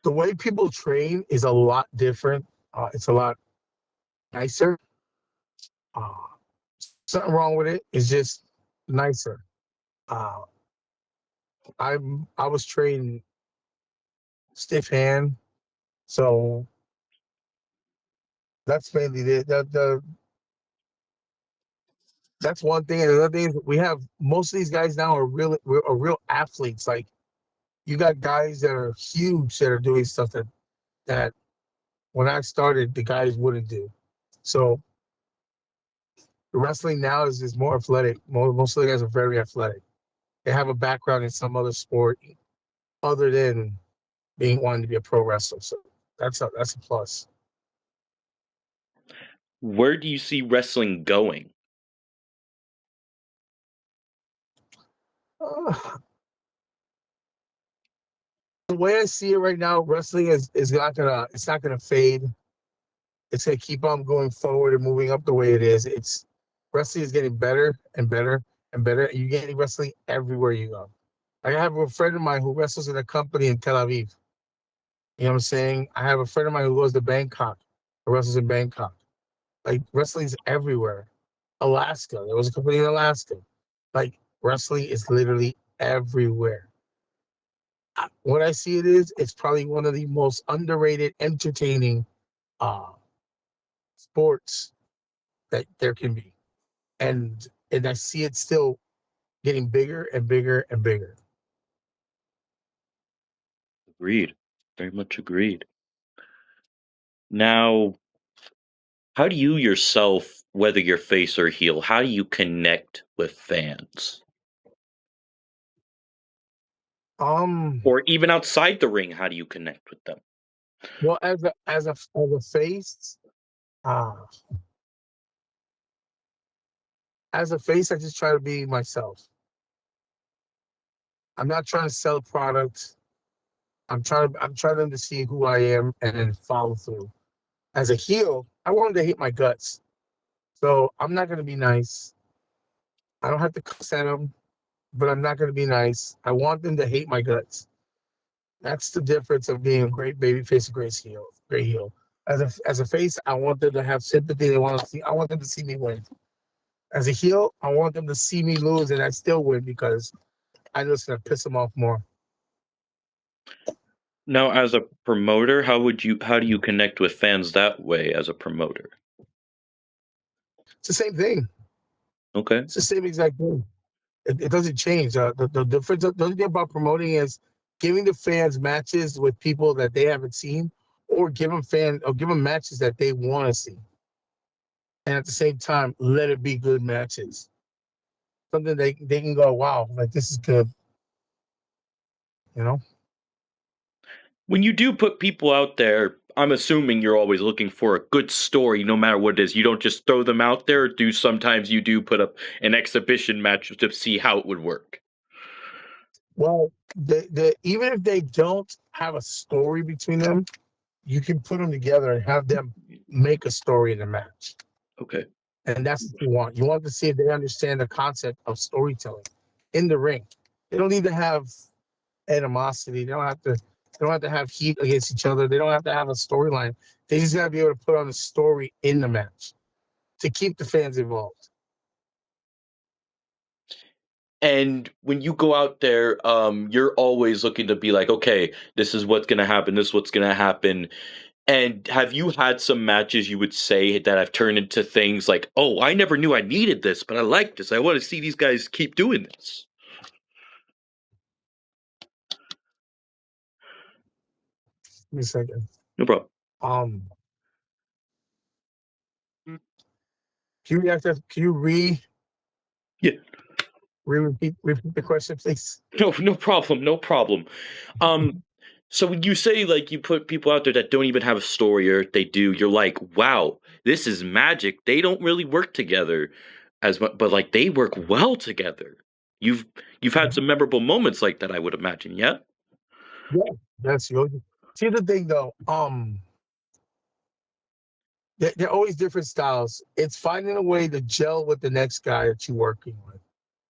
the way people train is a lot different. It's a lot nicer. Uh, something wrong with it. It's just nicer. Uh, I was trained stiff hand, so that's mainly that's one thing. And another thing is we have most of these guys now are real athletes. Like you got guys that are huge that are doing stuff that when I started the guys wouldn't do. So the wrestling now is more athletic. Most of the guys are very athletic. They have a background in some other sport other than being wanting to be a pro wrestler. So that's a plus. Where do you see wrestling going? Uh, the way I see it right now, wrestling is not gonna it's not gonna fade. It's gonna keep on going forward and moving up the way it is. It's wrestling is getting better and better and better. And you're getting wrestling everywhere you go. Like I have a friend of mine who wrestles in a company in Tel Aviv. You know what I'm saying? I have a friend of mine who goes to Bangkok, who wrestles in Bangkok. Like wrestling's everywhere. Alaska, there was a company in Alaska. Like wrestling is literally everywhere. What I see it is, it's probably one of the most underrated, entertaining uh, sports that there can be, and I see it still getting bigger and bigger and bigger. Agreed. Very much agreed. Now, how do you yourself, whether you're face or heel, how do you connect with fans? Um, Or even outside the ring, how do you connect with them? well, as a face, uh, As a face, I just try to be myself. I'm not trying to sell a product. I'm trying them to see who I am and then follow through. As a heel, I want them to hate my guts. So I'm not gonna be nice. I don't have to cuss at them, but I'm not gonna be nice. I want them to hate my guts. That's the difference of being a great baby face, a great heel, great heel. As a face, I want them to have sympathy. They want to see. I want them to see me win. As a heel, I want them to see me lose, and I still win because I know it's gonna piss them off more. Now, as a promoter, how do you connect with fans that way as a promoter? It's the same thing. Okay. It's the same exact thing. It doesn't change. The difference, the only thing about promoting is giving the fans matches with people that they haven't seen, or give them matches that they want to see, and at the same time, let it be good matches. Something they can go, wow, like this is good, you know. When you do put people out there, I'm assuming you're always looking for a good story, no matter what it is. You don't just throw them out there. Do sometimes you do put up an exhibition match to see how it would work? Well, even if they don't have a story between them, you can put them together and have them make a story in the match. Okay. And that's what you want. You want to see if they understand the concept of storytelling in the ring. They don't need to have animosity. They don't have to have heat against each other. They don't have to have a storyline. They just gotta be able to put on a story in the match to keep the fans involved. And when you go out there, you're always looking to be like, okay, this is what's gonna happen. This is what's gonna happen. And have you had some matches you would say that have turned into things like, oh, I never knew I needed this, but I like this. I want to see these guys keep doing this. Give me a second. No problem. Um, can you can you Yeah. repeat the question, please? No, no problem. No problem. Um, so when you say like you put people out there that don't even have a story or if they do, you're like, wow, this is magic. They don't really work together as much, but like they work well together. You've you've had some memorable moments like that, I would imagine, yeah? Yeah, that's your. See the thing though. They're always different styles. It's finding a way to gel with the next guy that you're working with.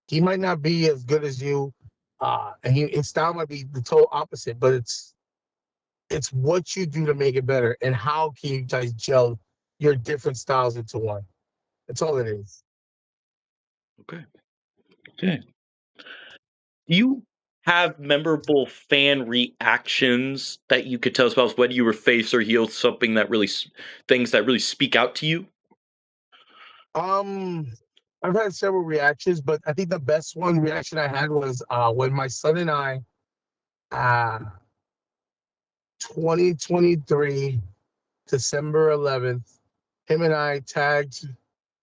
He might not be as good as you, and his style might be the total opposite. But it's what you do to make it better, and how can you guys gel your different styles into one. That's all it is. Okay. Okay. Do you have memorable fan reactions that you could tell us about whether you were face or heel, something that really things that really speak out to you? Um, I've had several reactions, but I think the best one reaction I had was when my son and I, uh, 2023, December 11th, him and I tagged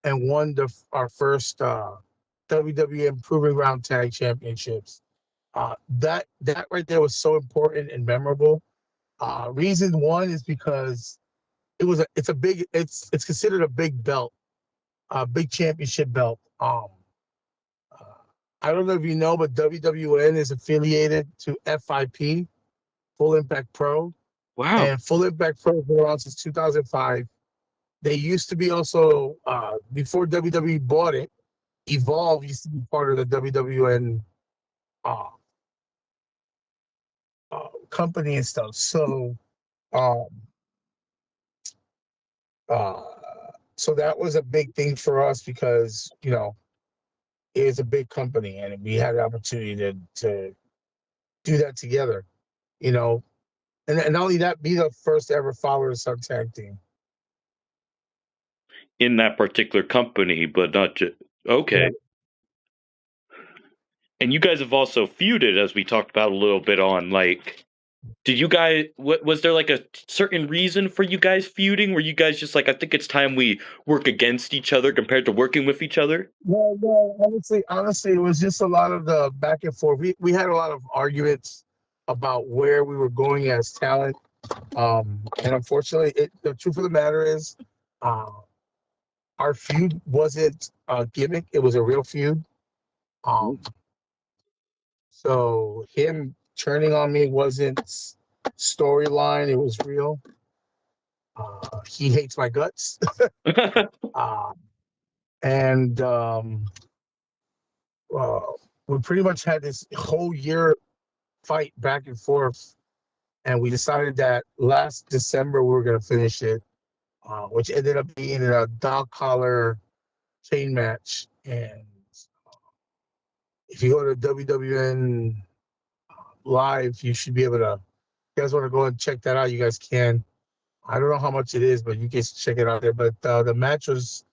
and won our first WWE Proving Ground Tag Championships. That right there was so important and memorable. Reason one is because it's considered a big belt, a big championship belt. Uh, I don't know if you know, but WWN is affiliated to FIP, Full Impact Pro, Wow. and Full Impact Pro has been around since 2005. They used to be also before WWE bought it. Evolve used to be part of the WWN uh, company and stuff. So, um, uh, so that was a big thing for us because it is a big company and we had the opportunity to do that together. You know, and not only that, be the first ever father son tag team. In that particular company, but not just Yeah. okay. And you guys have also feuded, as we talked about a little bit on like. Did you guys? What was there like a certain reason for you guys feuding? Were you guys just like, I think it's time we work against each other compared to working with each other? No, honestly, it was just a lot of the back and forth. We had a lot of arguments about where we were going as talent. And unfortunately, the truth of the matter is, uh, our feud wasn't a gimmick; it was a real feud. Um, so him turning on me wasn't storyline; it was real. He hates my guts, uh, and uh, we pretty much had this whole year fight back and forth, and we decided that last December we were going to finish it, which ended up being a dog collar chain match. And if you go to WWN Live, you should be able to. You guys want to go and check that out? You guys can. I don't know how much it is, but you can check it out there. But the match was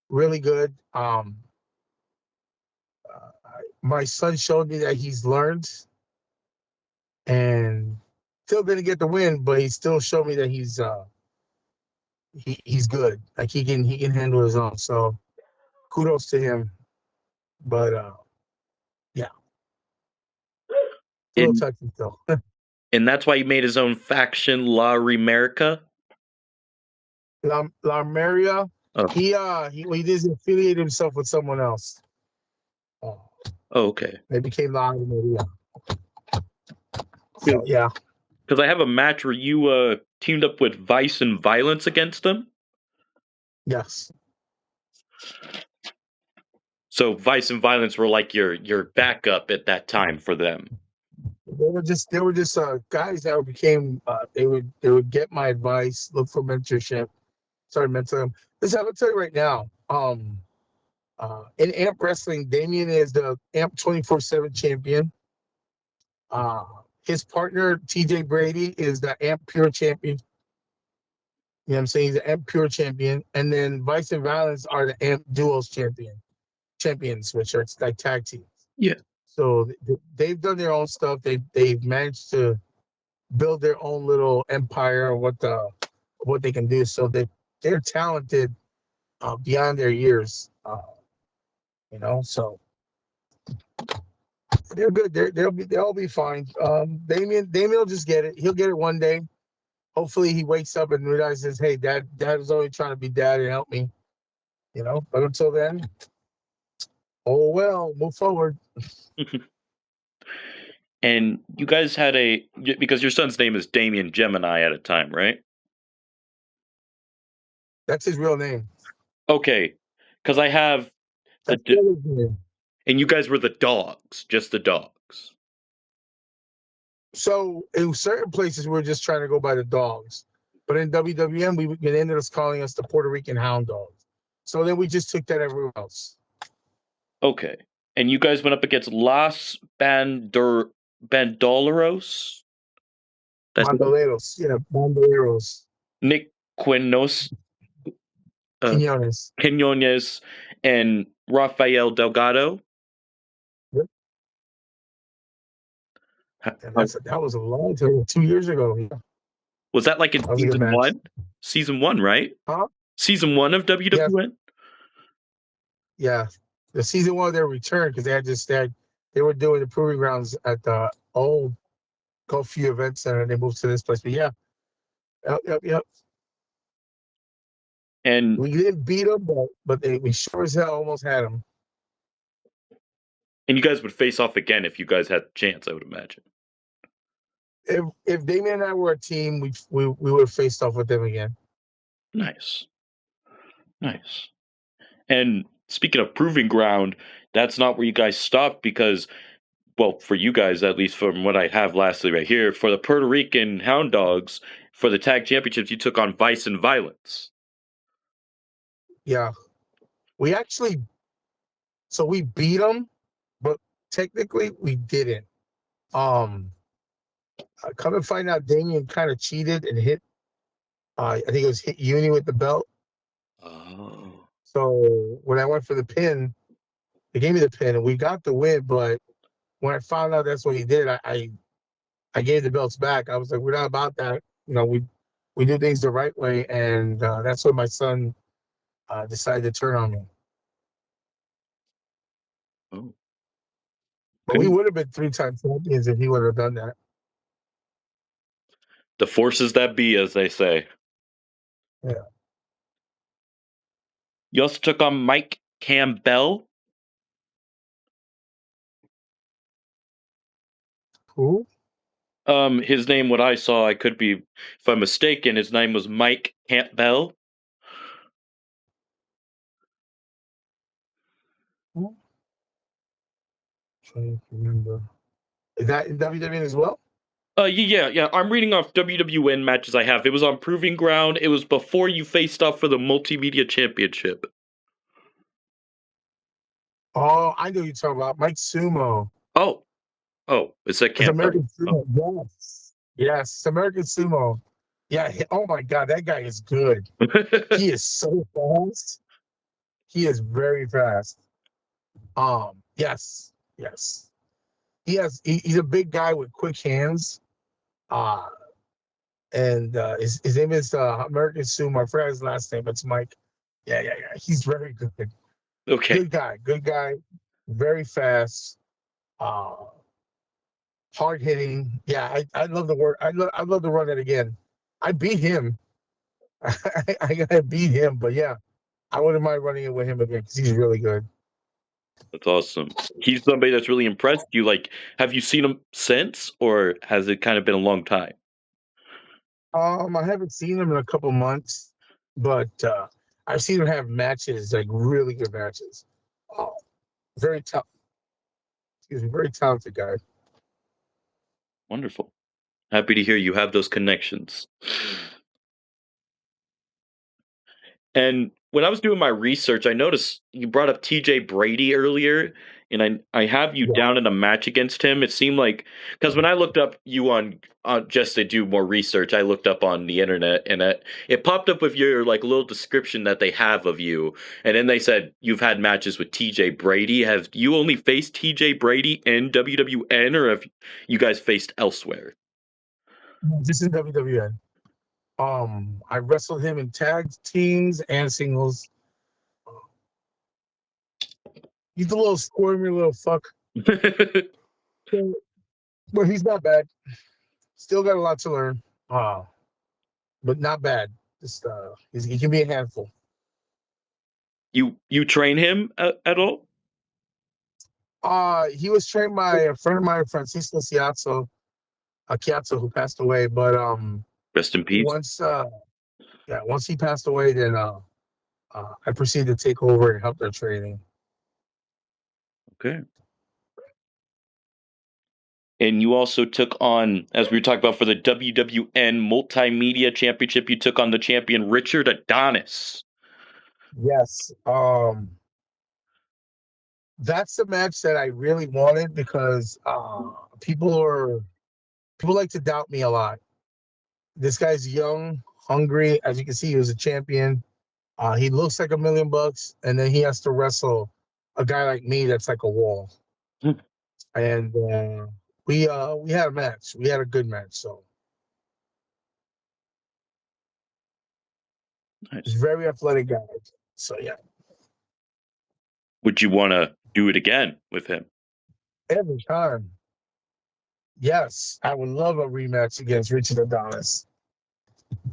really good. My son showed me that he's learned and still didn't get the win, but he still showed me that he's good. Like he can handle his own. So kudos to him. But yeah, it's a little and touchy still. and that's why he made his own faction, La Remerica. La Maria, Oh, he doesn't affiliate himself with someone else. Uh, oh okay. they became La Maria. So yeah, Because I have a match where you teamed up with Vice and Violence against them. yes. So Vice and Violence were like your backup at that time for them. They were just guys that became they would get my advice, look for mentorship, started mentoring them. Listen, I'm gonna tell you right now. In Amp Wrestling, Damien is the Amp 24/7 champion. Uh, his partner TJ Brady is the Amp Pure champion. You know what I'm saying? He's the Amp Pure champion, and then Vice and Violence are the Amp Duos champions, which are like tag teams. Yeah. So they've done their own stuff. They've managed to build their own little empire of what they can do. So they're talented beyond their years. So they're good. They'll be fine. Damien will just get it. He'll get it one day. Hopefully he wakes up and realizes, hey, dad was only trying to be dad and help me. But until then, oh well, move forward. And you guys had because your son's name is Damien Gemini at a time, right? That's his real name. Okay, because I have That's the other name. and you guys were the dogs, just the dogs. So in certain places, we're just trying to go by the dogs. But in WWM, they ended up calling us the Puerto Rican Hound Dogs. So then we just took that everywhere else. Okay, and you guys went up against Los Bandoleros. That's Bandoleros. Yeah, Bandoleros. Nick Quinos, uh, Quinones. Quinones, and Rafael Delgado. Yep. And that was a long time, 2 years ago. Yeah, Was that like in that was a good season match. one? Season one, right? Huh? Season one of Yeah, WWN? yeah. The season one of their return because they were doing the proving grounds at the old Gulf View Event Center and they moved to this place. But yeah, yep. And We didn't beat them, but we sure as hell almost had them. you guys would face off again if you guys had the chance, I would imagine. If Damien and I were a team, we would have faced off with them again. Nice. Nice. And speaking of proving ground, that's not where you guys stopped because, well, for you guys, at least from what I have lastly right here, for the Puerto Rican Hound Dogs, for the tag championships, you took on Vice and Violence. Yeah, we actually we beat them, but technically we didn't. I come to find out Damien kind of cheated and hit. I think it was hit Uni with the belt. Oh. So when I went for the pin, they gave me the pin and we got the win. But when I found out that's what he did, I gave the belts back. I was like, we're not about that. We do things the right way, and that's when my son decided to turn on me. Oh. But we would have been 3-time champions if he would have done that. The forces that be, as they say. Yeah. You also took on Mike Campbell. Who? His name, what I saw, I could be, if I'm mistaken, his name was Mike Campbell. Who? Trying to remember. Is that in WWE as well? Yeah. I'm reading off WWN matches I have. It was on Proving Ground. It was before you faced off for the Multimedia Championship. Oh, I know you're talking about Mike Sumo. Oh, it said It's Campbell. American Sumo. Yes. Yes, it's American Sumo. Yeah. Oh my God, that guy is good. He is so fast. He is very fast. Yes, yes. He's a big guy with quick hands. Uh, and his name is American Sumo. I forgot his last name, but it's Mike. Yeah. He's very good. Okay, Good guy, very fast, uh, hard hitting. Yeah, I love the word. I love to run it again. I beat him. I gotta beat him, but yeah, I wouldn't mind running it with him again because he's really good. that's awesome. He's somebody that's really impressed you. Like, have you seen him since, or has it kind of been a long time? I haven't seen him in a couple months, but I've seen him have matches, like really good matches. Oh, very tough. Excuse me, very talented guy. Wonderful. Happy to hear you have those connections. And when I was doing my research, I noticed you brought up TJ Brady earlier, and I have you Yeah. down in a match against him. It seemed like because when I looked up you on just to do more research, I looked up on the internet and it popped up with your like little description that they have of you, and then they said you've had matches with TJ Brady. Have you only faced TJ Brady in WWN, or have you guys faced elsewhere? This is WWN. I wrestled him in tag teams and singles. He's a little squirmy little fuck, but he's not bad. Still got a lot to learn. Uh, but not bad. Just he can be a handful. You train him at all? He was trained by a friend of mine, Francisco Chiazzo, who passed away. But Rest in peace. once once he passed away, then I proceeded to take over and help their training. Okay. And you also took on, as we were talking about for the WWN Multimedia Championship, you took on the champion Richard Adonis. Yes. That's the match that I really wanted because people like to doubt me a lot. This guy's young, hungry. As you can see, he was a champion. He looks like $1,000,000, and then he has to wrestle a guy like me that's like a wall. Hmm. And we had a match. We had a good match. So he's Nice. a very athletic guy. So yeah, Would you want to do it again with him? every time. Yes, I would love a rematch against Richard Adonis.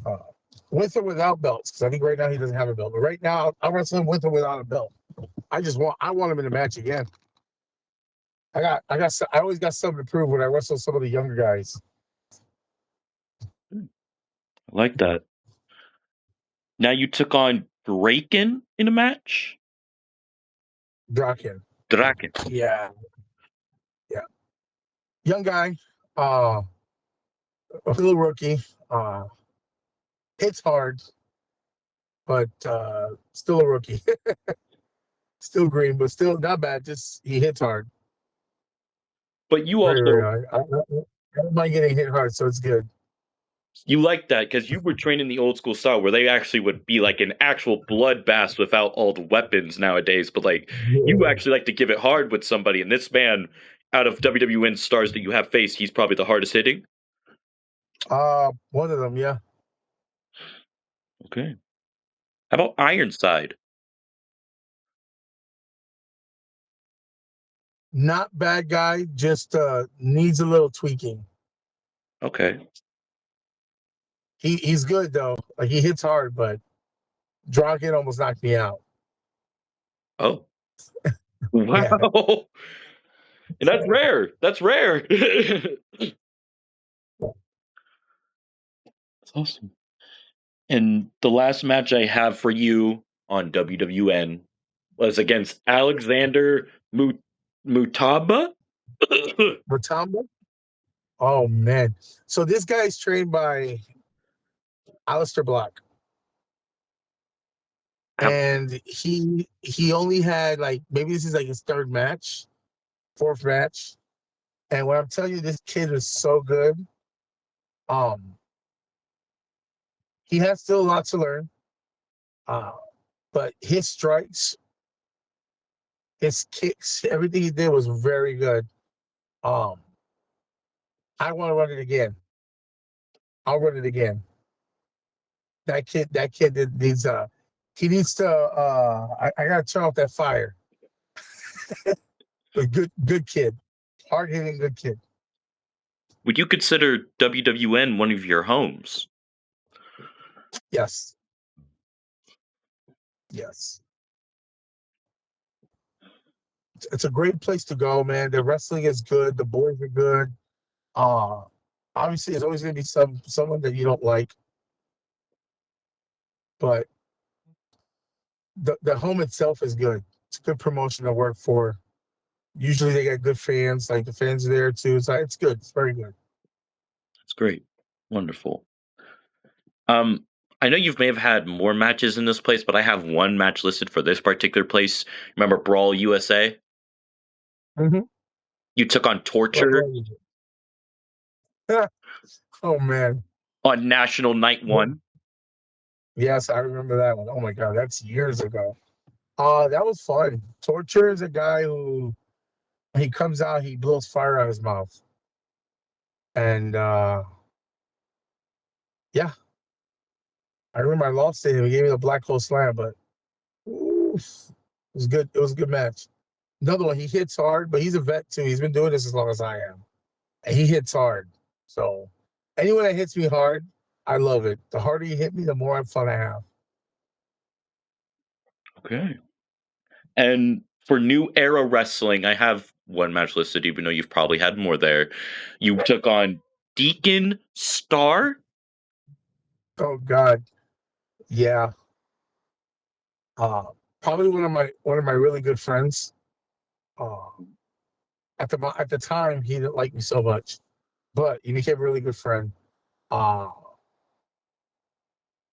Uh, with or without belts, because I think right now he doesn't have a belt. But right now, I'll wrestle him with or without a belt. I want him in the match again. I always got something to prove when I wrestle some of the younger guys. I like that. Now you took on Draken in a match? Draken. Draken. Yeah, yeah. Young guy, uh, a little rookie. Uh, hits hard, but still a rookie. Still green, but still not bad. Just he hits hard. But you Very also hard. I don't mind getting hit hard, so it's good. you like that because you were trained in the old school style where they actually would be like an actual bloodbath without all the weapons nowadays. But like you Yeah. actually like to give it hard with somebody, and this man, out of WWN stars that you have faced, he's probably the hardest hitting. One of them, yeah. Okay. How about Ironside? Not bad guy, just needs a little tweaking. Okay. He's good though. Like he hits hard, but Draken almost knocked me out. Oh, Yeah. wow. And that's rare. That's rare. That's awesome. And the last match I have for you on WWN was against Alexander Mutaba. Matamba. Oh man. So this guy's trained by Alistair Black, and he only had like maybe this is like his third match, fourth match. And when I'm telling you, this kid is so good. Um, he has still a lot to learn. Uh, but his strikes, his kicks, everything he did was very good. Um, I want to run it again. I'll run it again. That kid needs he needs to I gotta turn off that fire. But good kid. Hard hitting good kid. Would you consider WWN one of your homes? Yes. Yes. It's a great place to go, man. The wrestling is good, the boys are good. Uh Obviously there's always gonna be someone that you don't like, but the home itself is good. It's a good promotion to work for. Usually they got good fans, like the fans are there too. It's good. It's very good. That's great. Wonderful. Um, I know you may have had more matches in this place, but I have one match listed for this particular place. Remember Brawl USA? Mm-hmm. You took on What Torture was it? Oh man. on National Night One. Yes, I remember that one. Oh my god, that's years ago. That was fun. Torture is a guy who when he comes out, he blows fire out of his mouth. And yeah, I remember I lost to him. He gave me the black hole slam, but oof, it was good. It was a good match. Another one, he hits hard, but he's a vet too. He's been doing this as long as I am. And he hits hard. So anyone that hits me hard, I love it. The harder you hit me, the more fun I have. Okay. And for New Era Wrestling, I have one match listed, even though you've probably had more there. You took on Deacon Star. Oh God. Yeah. Uh Probably one of my really good friends. Uh at the time he didn't like me so much, but he became a really good friend. Uh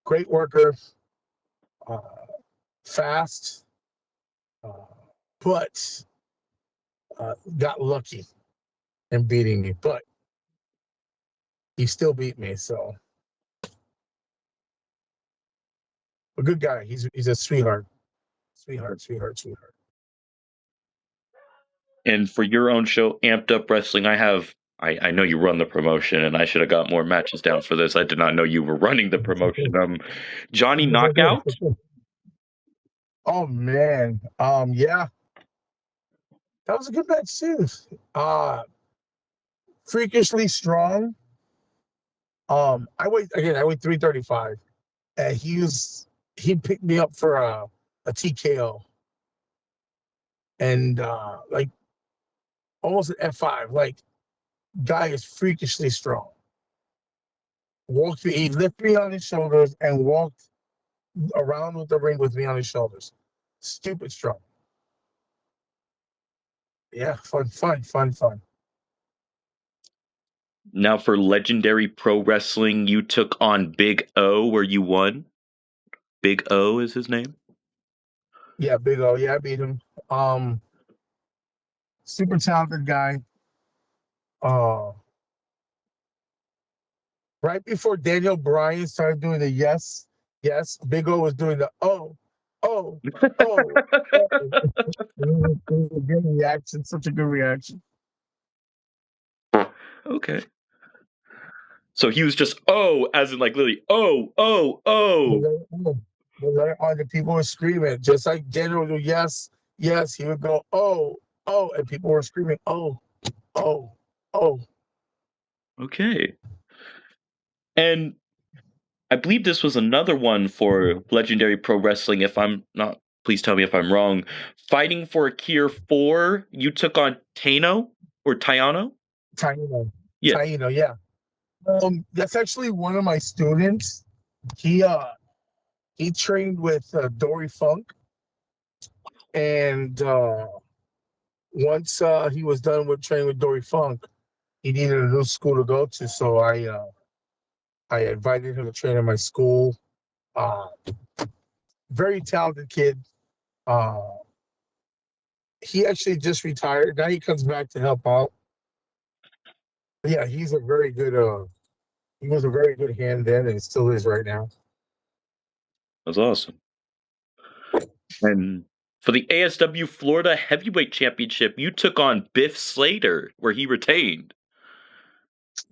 Great worker, uh fast, uh, but got lucky in beating me, but he still beat me. So a good guy. He's a sweetheart. Sweetheart, sweetheart, sweetheart. And for your own show, Amped Up Wrestling, I know you run the promotion, and I should have got more matches down for this. I did not know you were running the promotion. Johnny Knockout. Oh man. Yeah, that was a good match too. Uh Freakishly strong. I weighed 335, and he picked me up for a TKO, and like almost an F5. Like guy is freakishly strong. He lifted me on his shoulders and walked around with the ring with me on his shoulders. Stupid strong. Yeah, fun, fun, fun, fun. Now for Legendary Pro Wrestling, you took on Big O, where you won. Big O is his name. Yeah, Big O. Yeah, I beat him. Um, Super talented guy. Uh, right before Daniel Bryan started doing the yes, yes, Big O was doing the oh, oh, oh. It was a good reaction, such a good reaction. Okay. So he was just oh, as in like literally oh, oh, oh. The people were screaming, just like Daniel would do yes, yes. He would go oh, and people were screaming oh, oh. Okay. And I believe this was another one for Legendary Pro Wrestling, if I'm not please tell me if I'm wrong. Fighting for Kier 4, you took on Tano or Tayano? Taino. Yeah. Taino, yeah. That's actually one of my students. He he trained with Dory Funk, and once he was done with training with Dory Funk, he needed a new school to go to. So I invited him to train at my school. Uh, very talented kid. Uh, he actually just retired. Now he comes back to help out. But yeah, he's a very good. He was a very good hand then, and still is right now. That's awesome. And for the ASW Florida Heavyweight Championship, you took on Biff Slater, where he retained.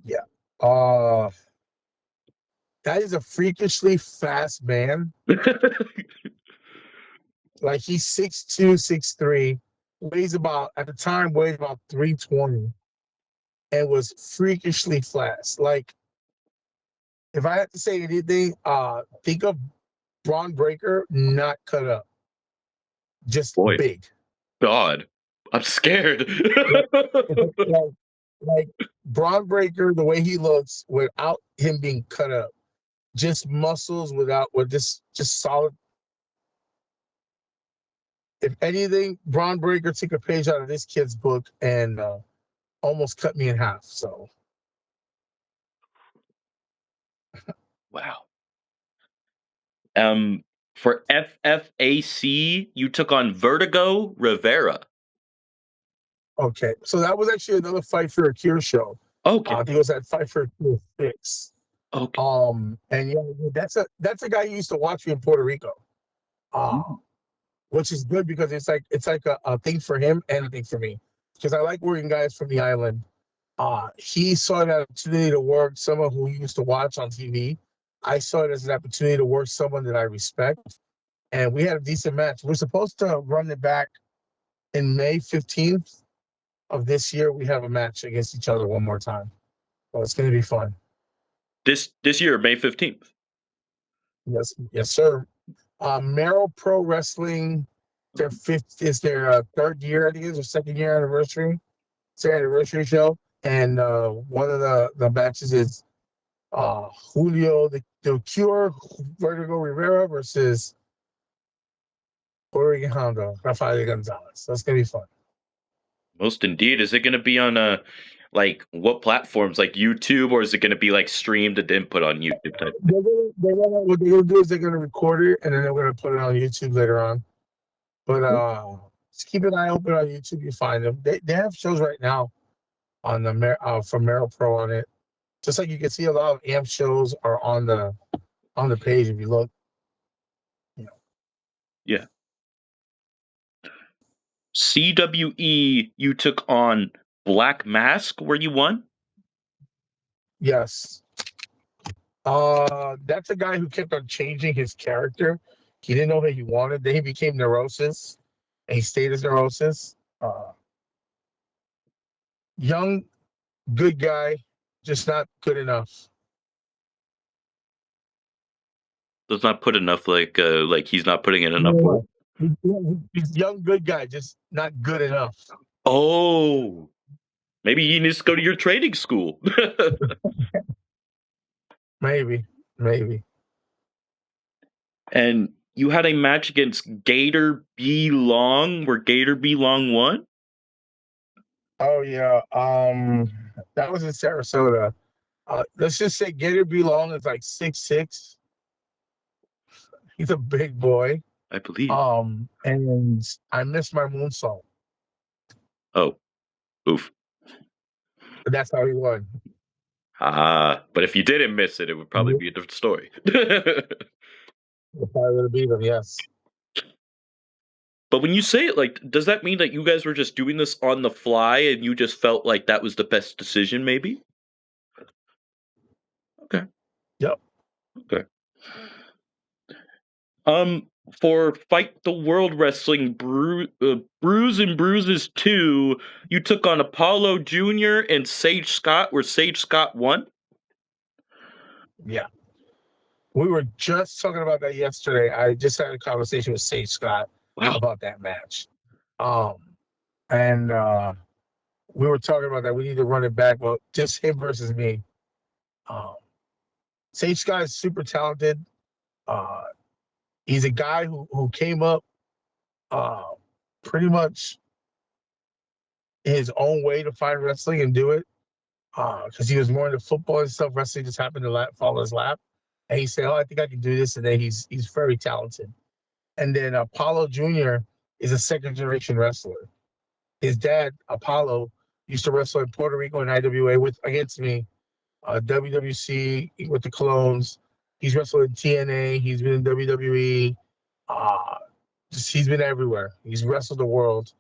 Yeah. Uh, that is a freakishly fast man. Like he's 6'2", 6'3", weighs about at the time weighs about 320, and was freakishly fast. Like if I had to say anything, think of Braun Breaker, not cut up, just Boy, big. God, I'm scared. Like, like, like Braun Breaker, the way he looks without him being cut up, just muscles without with just solid. If anything, Braun Breaker took a page out of this kid's book and almost cut me in half. So Wow. For FFAC, you took on Vertigo Rivera. okay, so that was actually another fight for a cure show. Okay. I think it was that fight for a cure 6. Okay. And yeah, that's a guy who used to watch me in Puerto Rico. Mm. Which is good because it's like a thing for him and a thing for me. Because I like working guys from the island. He saw an opportunity to work someone who he used to watch on TV. I saw it as an opportunity to work someone that I respect. And we had a decent match. We're supposed to run it back in May 15th of this year. We have a match against each other one more time. So it's going to be fun. This year, May 15th. Yes, yes, sir. Merrill Pro Wrestling, their fifth is their third year, I think it's their second year anniversary. It's their anniversary show. And one of the matches is Julio the Cure Vertigo Rivera versus Oregon Hondo, Rafael Gonzalez. That's gonna be fun. Most indeed. Is it going to be on like what platforms, like YouTube, or is it going to be like streamed and then put on YouTube type thing? What they're gonna do is they're gonna record it and then they're gonna put it on YouTube later on. But just keep an eye open on YouTube. You find them. They have shows right now on the from Merrill Pro on it. Just like you can see a lot of AMP shows are on the page if you look. You know. Yeah. CWE, you took on Black Mask, where you won. Yes. That's a guy who kept on changing his character. He didn't know what he wanted. Then he became Neurosis, and he stayed as Neurosis. Young, good guy, just not good enough. Does not put enough, like he's not putting in enough work. No. He's young, good guy, just not good enough. Oh, maybe he needs to go to your training school. Maybe, maybe. And you had a match against Gator B Long, where Gator B Long won. Oh yeah. That was in Sarasota. Let's just say Gator B Long is like 6'6". He's a big boy. I believe. And I missed my moonsault. Oh, oof. But that's how he won. But if you didn't miss it, it would probably be a different story. If I would have beat him, yes. But when you say it, like, does that mean that you guys were just doing this on the fly and you just felt like that was the best decision, maybe? Okay. Yep. Okay. For Fight the World Wrestling Brews and Bruises 2, you took on Apollo Jr. and Sage Scott, where Sage Scott won. Yeah. We were just talking about that yesterday. I just had a conversation with Sage Scott. Wow. about that match. Um, and we were talking about that. We need to run it back. Well, just him versus me. Um, Sage Scott is super talented. Uh, he's a guy who came up uh, pretty much his own way to find wrestling and do it. Because he was more into football and stuff. Wrestling just happened to fall his lap, and he said, "Oh, I think I can do this." And then he's very talented. And then Apollo Jr. is a second generation wrestler. His dad Apollo used to wrestle in Puerto Rico and IWA with against me. WWC with the Clones. He's wrestled in TNA. He's been in WWE. Uh, he's been everywhere. He's wrestled the world.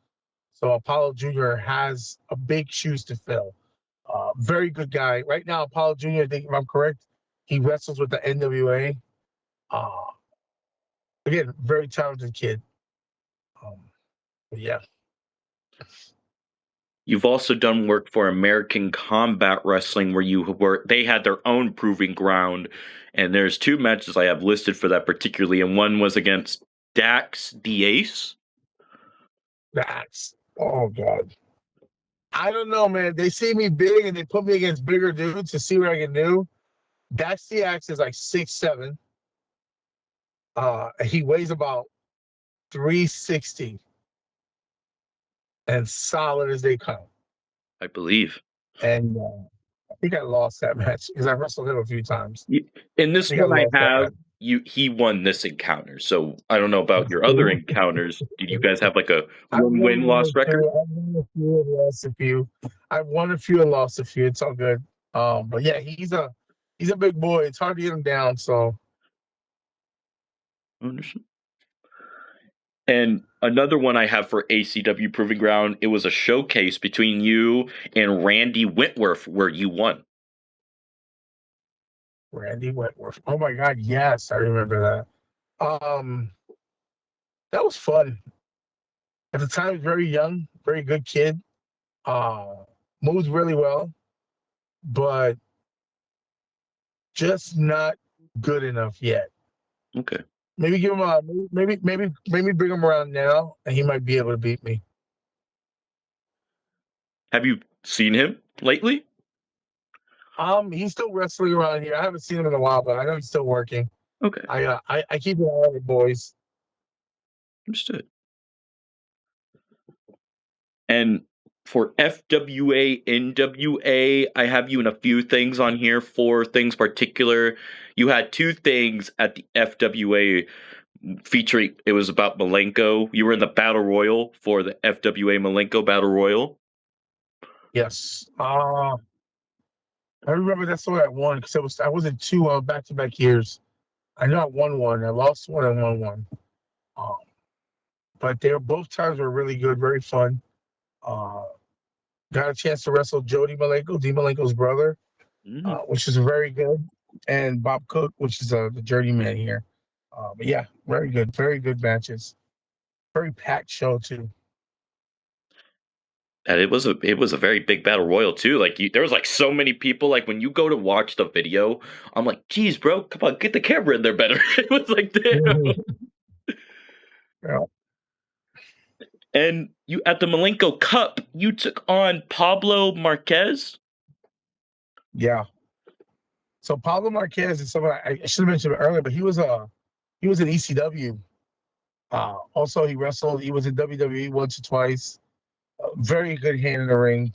So Apollo Jr. has a big shoes to fill. Very good guy. Right now, Apollo Jr., I think if I'm correct, he wrestles with the NWA. Uh, Again, very talented kid. Um, yeah. You've also done work for American Combat Wrestling, where they had their own proving ground, and there's two matches I have listed for that particularly, and one was against Dax the Ace. That's, oh, God. I don't know, man. They see me big and they put me against bigger dudes to see what I can do. That's the axe is like 6'7". He weighs about 360 and solid as they come. I believe. And I think I lost that match because I wrestled him a few times. In I this think I one I lost that have, match. he won this encounter. So I don't know about That's your other cool. encounters. Did you guys have like a I've won win-win loss a record? few. I've won a few and lost a few. I've won a few and lost a few. It's all good. But yeah, he's a big boy. It's hard to get him down. So Understood. And another one I have for ACW Proving Ground, it was a showcase between you and Randy Whitworth where you won. Randy Whitworth. Oh my God, yes, I remember that. That was fun. At the time, very young, very good kid. Uh, Moves really well, but just not good enough yet. Okay. Maybe give him a maybe bring him around now, and he might be able to beat me. Have you seen him lately? He's still wrestling around here. I haven't seen him in a while, but I know he's still working. Okay. I keep an eye on the boys. Understood. And for FWA, NWA, I have you in a few things on here, four things particular. You had two things at the FWA featuring, it was about Malenko. You were in the Battle Royal for the FWA Malenko Battle Royal. Yes. I remember that's what I won because I was in two back to back years. I know I won one, I lost one, and won one. Um, but they were both times were really good, very fun. Uh, got a chance to wrestle Jody Malenko, D Malenko's brother, Mm. which is very good, and Bob Cook, which is the journeyman here. But yeah, very good matches. Very packed show too. And it was a very big battle royal too. Like there was like so many people. Like when you go to watch the video, I'm like, geez, bro, come on, get the camera in there better. It was like, damn. Yeah. And you at the Malenko Cup, you took on Pablo Marquez. Yeah. So Pablo Marquez is someone I should have mentioned earlier, but he was an ECW. Also, he wrestled. He was in WWE once or twice. Very good hand in the ring.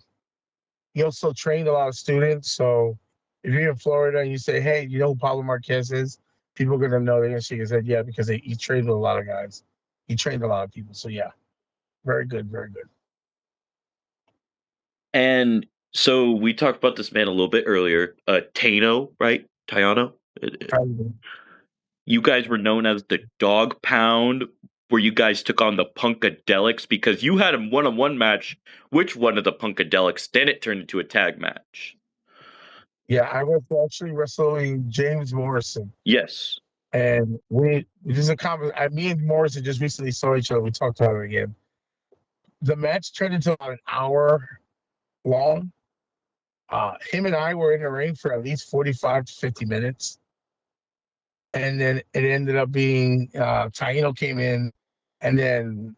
He also trained a lot of students. So if you're in Florida and you say, "Hey, you know who Pablo Marquez is?" People are gonna know. They're gonna shake his head, yeah, because he trained with a lot of guys. He trained a lot of people. So yeah, very good, very good. And so we talked about this man a little bit earlier. Tano, right? Tayano. You guys were known as the Dog Pound, where you guys took on the Punkadelics because you had a one-on-one match. Which one of the Punkadelics? Then it turned into a tag match. Yeah, I was actually wrestling James Morrison, Yes. and this is a comment. Me and Morrison just recently saw each other. We talked about it again. The match turned into about an hour long. Him and I were in the ring for at least 45 to 50 minutes. And then it ended up being Taino came in and then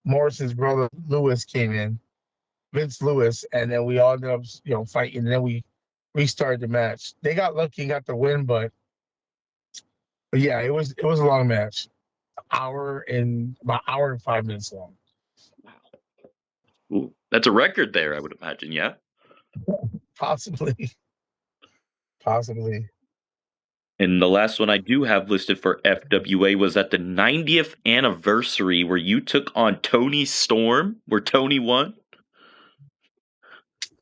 Morrison's brother Lewis came in, Vince Lewis, and then we all ended up, fighting. And then we restarted the match. They got lucky and got the win, but yeah, it was a long match, about hour and 5 minutes long. Ooh, that's a record there, I would imagine. Yeah. Possibly, possibly. And the last one I do have listed for FWA was at the 90th anniversary where you took on Tony Storm, where Tony won.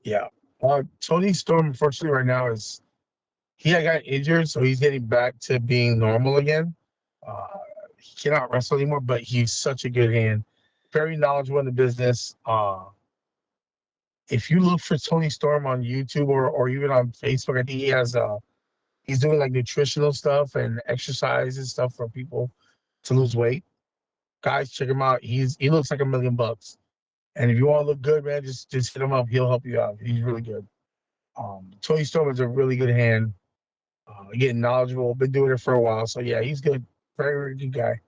Yeah. Tony Storm, unfortunately, right now he had got injured, so he's getting back to being normal again. Uh, he cannot wrestle anymore, but he's such a good hand, very knowledgeable in the business. If you look for Tony Storm on YouTube or even on Facebook, I think he's doing like nutritional stuff and exercise and stuff for people to lose weight. Guys, check him out. He looks like $1 million. And if you want to look good, man, just hit him up. He'll help you out. He's really good. Tony Storm is a really good hand. Getting knowledgeable. Been doing it for a while, so yeah, he's good. Very, very good guy.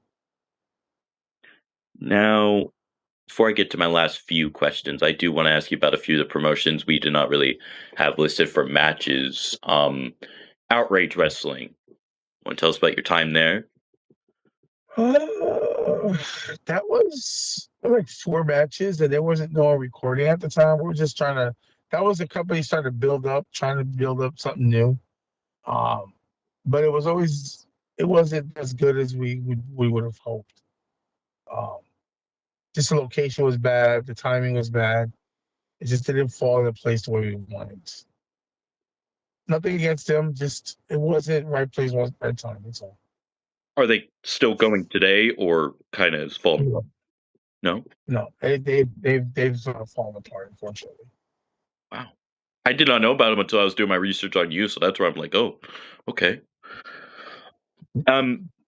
Now, before I get to my last few questions, I do want to ask you about a few of the promotions we did not really have listed for matches. Outrage Wrestling. Want to tell us about your time there? That was like 4 matches, and there wasn't no recording at the time. We were just trying to. That was a company starting to build up, trying to build up something new. Um, but it wasn't as good as we would have hoped. Um, just the location was bad, the timing was bad. It just didn't fall into place the way we wanted. Nothing against them, just it wasn't right place, wasn't right time. That's all. Are they still going today or kind of fallen? No, No? no, they've sort of fallen apart, unfortunately. Wow. I did not know about them until I was doing my research on you, so that's where I'm like, oh, okay.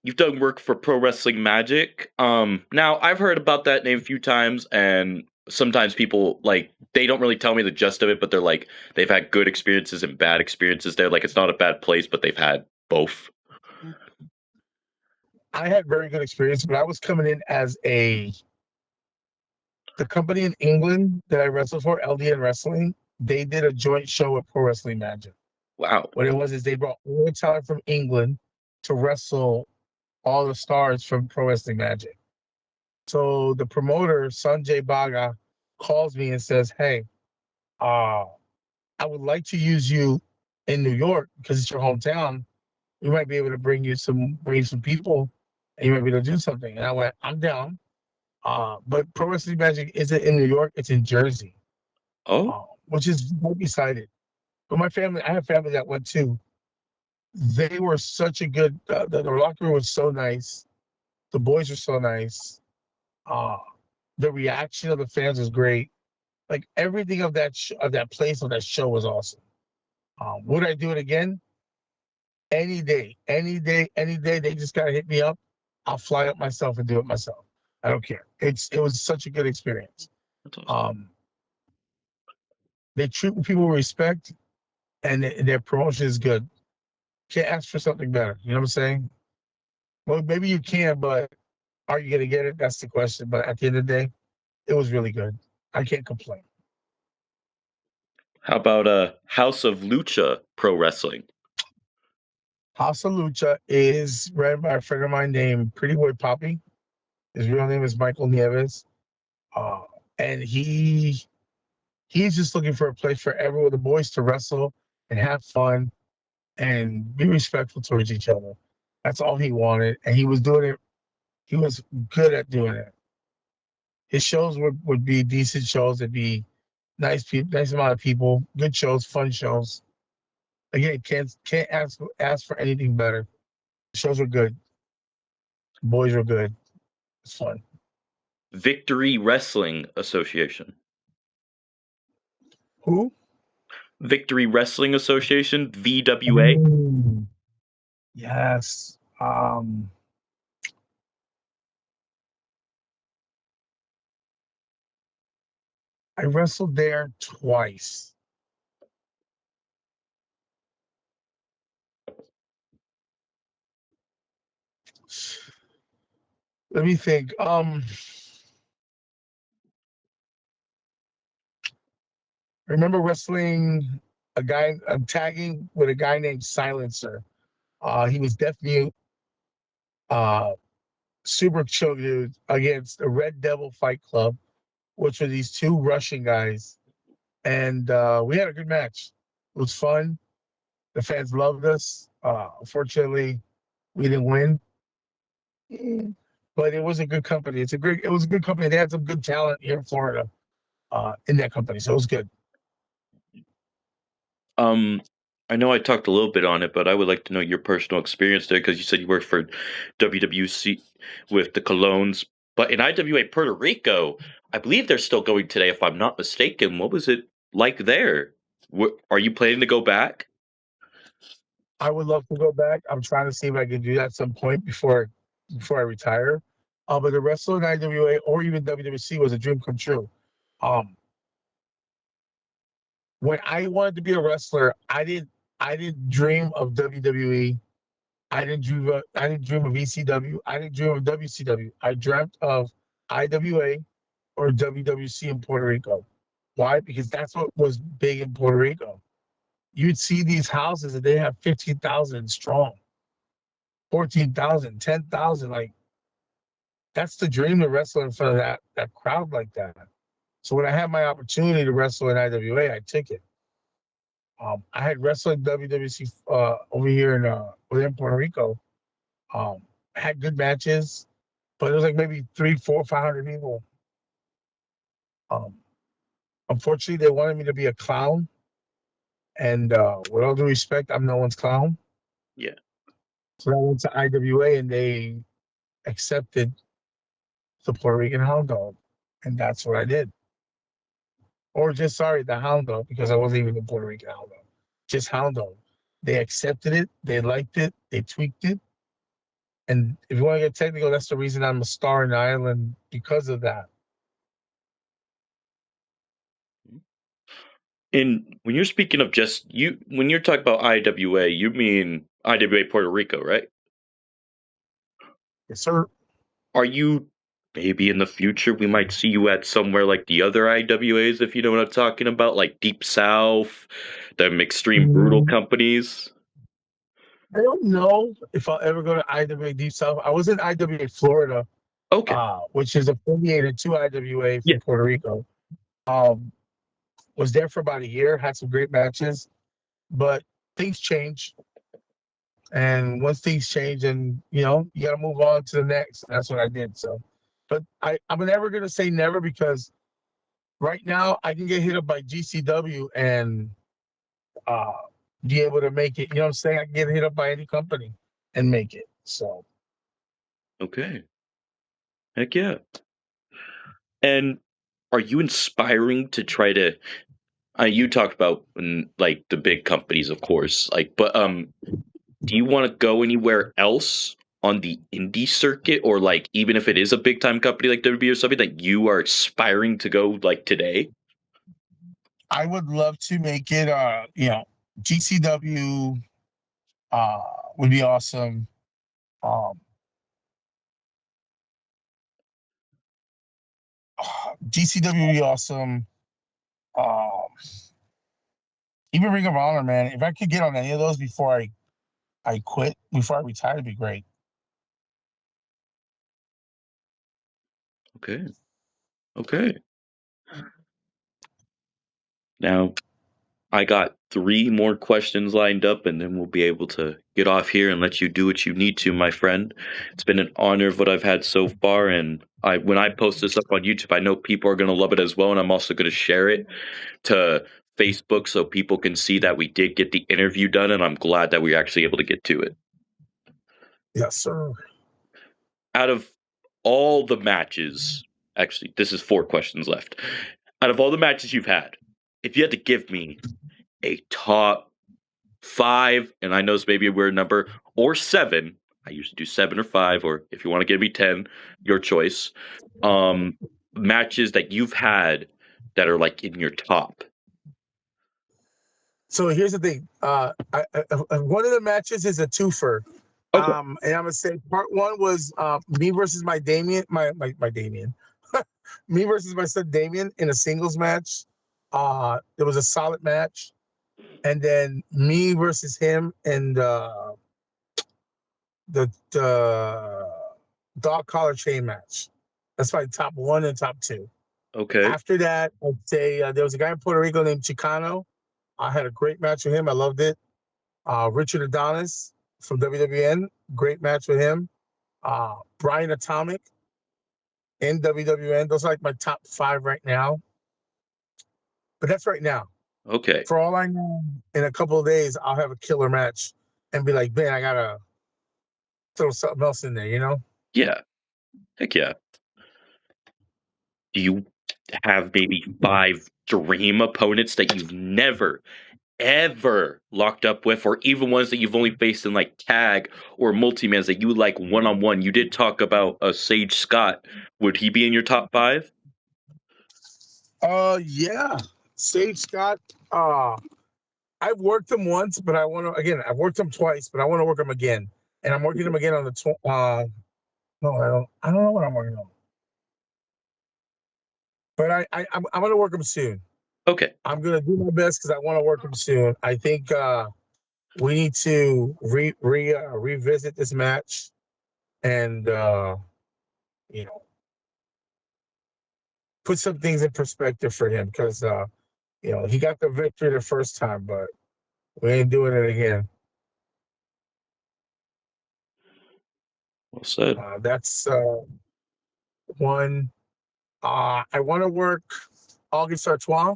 You've done work for Pro Wrestling Magic. Now I've heard about that name a few times, and sometimes people like they don't really tell me the gist of it, but they're like they've had good experiences and bad experiences there. Like it's not a bad place, but they've had both. I had very good experience, but I was coming in as the company in England that I wrestled for, LDN Wrestling. They did a joint show with Pro Wrestling Magic. Wow. What it was is they brought all the talent from England to wrestle all the stars from Pro Wrestling Magic. So the promoter, Sanjay Baga, calls me and says, "Hey, uh, I would like to use you in New York because it's your hometown. We might be able to bring you some people, and you might be able to do something." And I went, "I'm down." But Pro Wrestling Magic isn't in New York; it's in Jersey, Oh, which is right beside it. But my family, I have family that went too. They were such a good. The locker room was so nice. The boys were so nice. Uh, the reaction of the fans was great. Like everything of of that place of that show was awesome. Would I do it again? Any day, any day, any day. They just gotta hit me up. I'll fly up myself and do it myself. I don't care. It was such a good experience. that's awesome. Um, they treat people with respect, and their promotion is good. Can't ask for something better. You know what I'm saying? Well, maybe you can, but are you gonna get it? That's the question. But at the end of the day, it was really good. I can't complain. How about House of Lucha Pro Wrestling? House of Lucha is ran by a friend of mine named Pretty Boy Poppy. His real name is Michael Nieves. Uh, and he's just looking for a place for everyone, the boys to wrestle and have fun and be respectful towards each other. That's all he wanted. And he was doing it, he was good at doing it. His shows would be decent shows. It'd be nice people, nice amount of people, good shows, fun shows. Again, can't ask for anything better. Shows were good. Boys were good. It's fun. Victory Wrestling Association. Who? Victory Wrestling Association, VWA. Ooh, yes. I wrestled there twice. Let me think. I remember wrestling a guy, I'm tagging with a guy named Silencer. He was definitely uh super chill dude against the Red Devil Fight Club, which were these two Russian guys. And we had a good match. It was fun. The fans loved us. Unfortunately, we didn't win. But it was a good company. It was a good company. They had some good talent here in Florida, in that company. So it was good. Um, I know I talked a little bit on it, but I would like to know your personal experience there because you said you worked for WWC with the Colognes, but in IWA Puerto Rico, I believe they're still going today, if I'm not mistaken. What was it like there? Are you planning to go back? I would love to go back. I'm trying to see if I can do that at some point before I retire. But the wrestling IWA or even WWC was a dream come true. Um, when I wanted to be a wrestler, I didn't dream of WWE. I didn't dream of ECW. I didn't dream of WCW. I dreamt of IWA or WWC in Puerto Rico. Why? Because that's what was big in Puerto Rico. You'd see these houses and they have 15,000 strong, 14,000, 10,000. Like that's the dream to wrestle in front of that crowd like that. So when I had my opportunity to wrestle in IWA, I took it. I had wrestled WWC over in Puerto Rico. I had good matches, but it was like maybe three, four, 500 people. Um, Unfortunately, they wanted me to be a clown, and with all due respect, I'm no one's clown. Yeah. So I went to IWA, and they accepted the Puerto Rican Hound Dog, and that's what I did. Or just sorry, the Hound Dog, because I wasn't even the Puerto Rican Hound Dog, just Hound Dog. They accepted it, they liked it, they tweaked it, and if you want to get technical, that's the reason I'm a star in the island because of that. And when you're speaking of when you're talking about IWA, you mean IWA Puerto Rico, right? Yes, sir. Are you maybe in the future we might see you at somewhere like the other IWAs, if you know what I'm talking about, like Deep South, them extreme brutal Mm, companies? I don't know if I'll ever go to IWA Deep South. I was in IWA Florida, Okay. which is affiliated to IWA Yeah. from Puerto Rico. Um, was there for about a year, had some great matches, but things change. And once things change, and you got to move on to the next. That's what I did. So, but I'm never gonna say never because right now I can get hit up by GCW and uh, be able to make it. You know what I'm saying? I can get hit up by any company and make it. So Okay. Heck yeah. And are you inspiring to try to you talked about like the big companies, of course, like, but do you want to go anywhere else on the indie circuit, or like even if it is a big time company like WB or something that you are aspiring to go like today? I would love to make it. GCW uh, would be awesome. Um, GCW would be awesome. Um, Even Ring of Honor, man. If I could get on any of those before I quit, before I retire, it'd be great. Okay. Okay. Now I got three more questions lined up, and then we'll be able to get off here and let you do what you need to, my friend. It's been an honor of what I've had so far, and when I post this up on YouTube, I know people are going to love it as well, and I'm also going to share it to Facebook so people can see that we did get the interview done, and I'm glad that we were actually able to get to it. Yes, sir. Out of all the matches, actually, this is four questions left. Out of all the matches you've had, if you had to give me a top five, and I know it's maybe a weird number, or seven. I usually do seven or five, or if you want to give me 10, your choice. Um, Matches that you've had that are like in your top. So here's the thing. One of the matches is a twofer. Okay. And I'm gonna say part one was me versus my Damien, my Damien, me versus my son Damien in a singles match. It was a solid match, and then me versus him and the dog collar chain match. That's my top one and top two. Okay. After that, I'd say there was a guy in Puerto Rico named Chicano. I had a great match with him. I loved it. Richard Adonis from WWN, great match with him. Brian Atomic in WWN. Those are like my top five right now. But that's right now. Okay. For all I know, in a couple of days, I'll have a killer match and be like, man, I gotta throw something else in there, you know? Yeah. Heck yeah. Do you have maybe 5 dream opponents that you've never, ever locked up with, or even ones that you've only faced in, like, tag or multi-mans that you would like one-on-one? You did talk about, Sage Scott. Would he be in your top 5? Yeah. Sage Scott. I've worked him once, but I want to again. I've worked him twice, but I want to work him again. And I'm working him again on the no, I don't. I don't know what I'm working on. But I'm gonna work him soon. Okay. I'm gonna do my best because I want to work him soon. I think we need to revisit this match and you know put some things in perspective for him because he got the victory the first time, but we ain't doing it again. Well said. That's one. I want to work August Artois.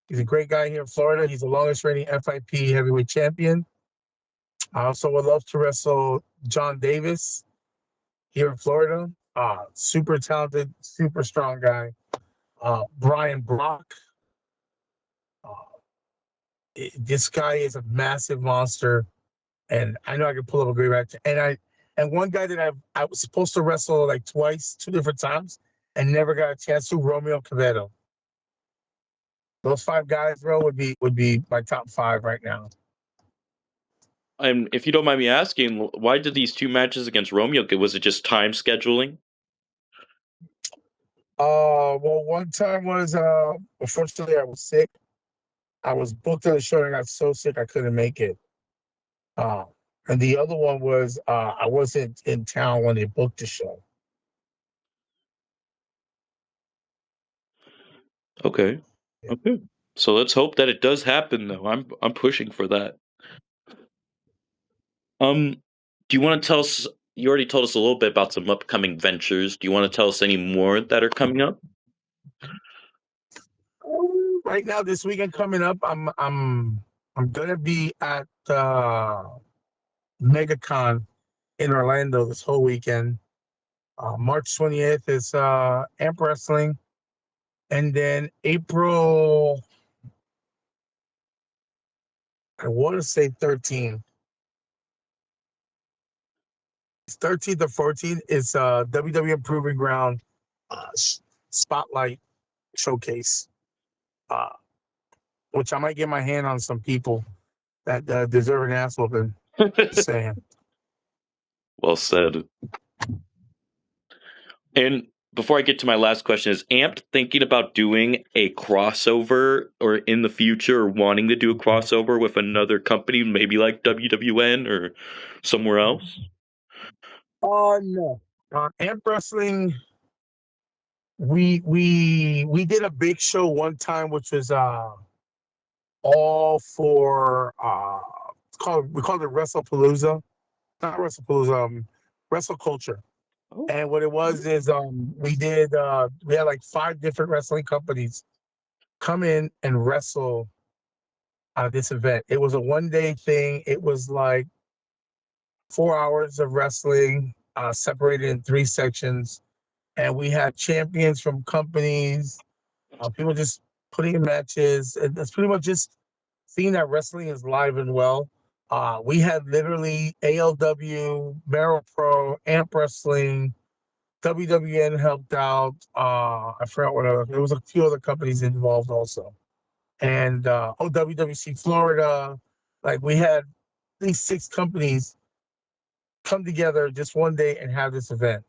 He's a great guy here in Florida. He's the longest reigning FIP heavyweight champion. I also would love to wrestle John Davis here in Florida. Super talented, super strong guy. Brian Brock. Uh, this guy is a massive monster, and I know I can pull up a great match. And one guy that I was supposed to wrestle like twice, 2 different times, and never got a chance to. Romeo Quevedo. Those 5 guys, bro, would be my top 5 right now. And if you don't mind me asking, why did these 2 matches against Romeo was it just time scheduling? Well, one time was unfortunately I was sick. I was booked on the show and I got so sick I couldn't make it. Uh, and the other one was I wasn't in town when they booked the show. Okay. Yeah. Okay. So let's hope that it does happen though. I'm pushing for that. Do you want to tell us you already told us a little bit about some upcoming ventures. Do you want to tell us any more that are coming up? Right now, this weekend coming up, I'm gonna be at MegaCon in Orlando this whole weekend. March 20th is Amp Wrestling, and then April, I want to say 13th. 13th or 14th is WWE Proving Ground Spotlight Showcase, uh, which I might get my hand on some people that deserve an ass whooping. Just saying. Well said. And before I get to my last question, is Amped thinking about doing a crossover or in the future or wanting to do a crossover with another company, maybe like WWN or somewhere else? No. Amp Wrestling, we did a big show one time, which was all for we called it WrestlePalooza, not WrestlePalooza, Wrestle Culture. Oh, And what it was is we had like 5 different wrestling companies come in and wrestle this event. It was a 1 day thing. It was like 4 hours of wrestling, separated in 3 sections, and we had champions from companies, people just putting in matches, and that's pretty much just seeing that wrestling is live and well. We had literally ALW, Mero Pro, Amp Wrestling, WWN helped out. I forgot what other. There was a few other companies involved also, and WWC Florida. Like we had these 6 companies come together just one day and have this event.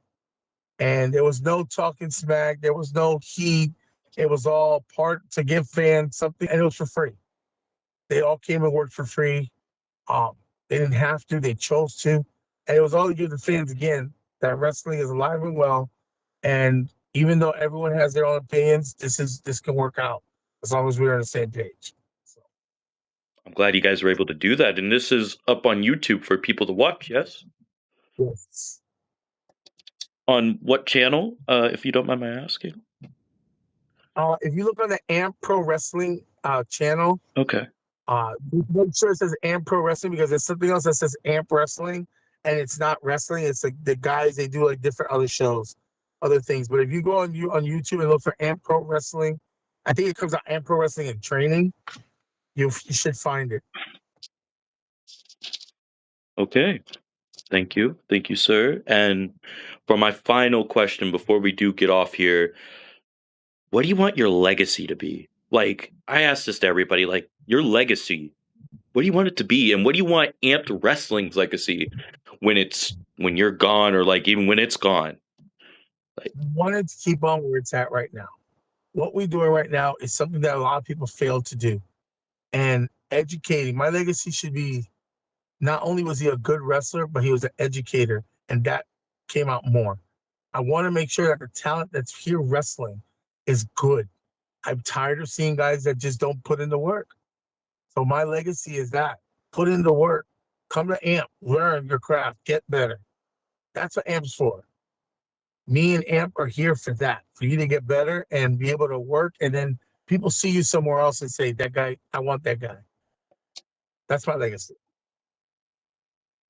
And there was no talking smack, there was no heat. It was all part to give fans something, and it was for free. They all came and worked for free. Um, they didn't have to, they chose to. And it was all to give the fans again that wrestling is alive and well. And even though everyone has their own opinions, this can work out as long as we're on the same page. So, I'm glad you guys were able to do that. And this is up on YouTube for people to watch, yes? yes. On what channel, if you don't mind my asking? If you look on the Amp Pro Wrestling channel, Okay. make sure it says Amp Pro Wrestling because there's something else that says Amp Wrestling, and it's not wrestling. It's like the guys they do like different other shows, other things. But if you go on YouTube and look for Amp Pro Wrestling, I think it comes out Amp Pro Wrestling and Training. You should find it. Okay. Thank you. Thank you, sir. And for my final question before we do get off here, what do you want your legacy to be? Like, I ask this to everybody, like, your legacy, what do you want it to be? And what do you want Amped Wrestling's legacy when you're gone or like even when it's gone? Like, I wanted to keep on where it's at right now. What we're doing right now is something that a lot of people fail to do. And educating, my legacy should be not only was he a good wrestler, but he was an educator, and that came out more. I want to make sure that the talent that's here wrestling is good. I'm tired of seeing guys that just don't put in the work. So my legacy is that put in the work. Come to AMP, learn your craft, get better. That's what AMP's for. Me and AMP are here for that, for you to get better and be able to work. And then people see you somewhere else and say, that guy, I want that guy. That's my legacy.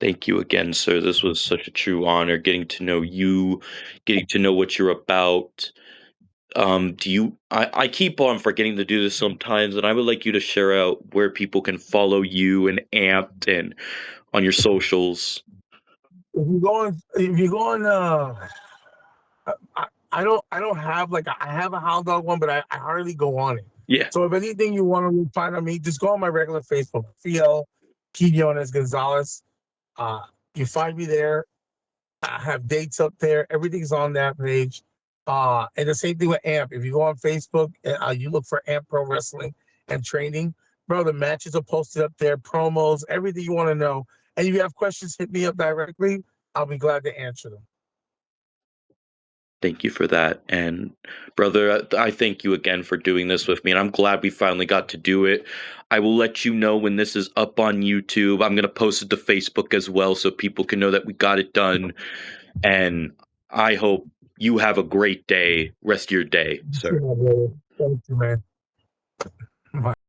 thank you again, sir. This was such a true honor getting to know you, getting to know what you're about. I keep on forgetting to do this sometimes, and I would like you to share out where people can follow you and Amped and on your socials. If you go on, I don't have like I have a Hound Dog one, but I hardly go on it. Yeah. So if anything you want to find on me, just go on my regular Facebook, Fio Quinones Gonzalez. Uh, you find me there. I have dates up there. Everything's on that page. And the same thing with AMP. If you go on Facebook, you look for AMP Pro Wrestling and Training, bro, the matches are posted up there, promos, everything you want to know. And if you have questions, hit me up directly. I'll be glad to answer them. Thank you for that. And brother, I thank you again for doing this with me. And I'm glad we finally got to do it. I will let you know when this is up on YouTube. I'm going to post it to Facebook as well so people can know that we got it done. And I hope you have a great day, rest of your day, sir. Thank you, man.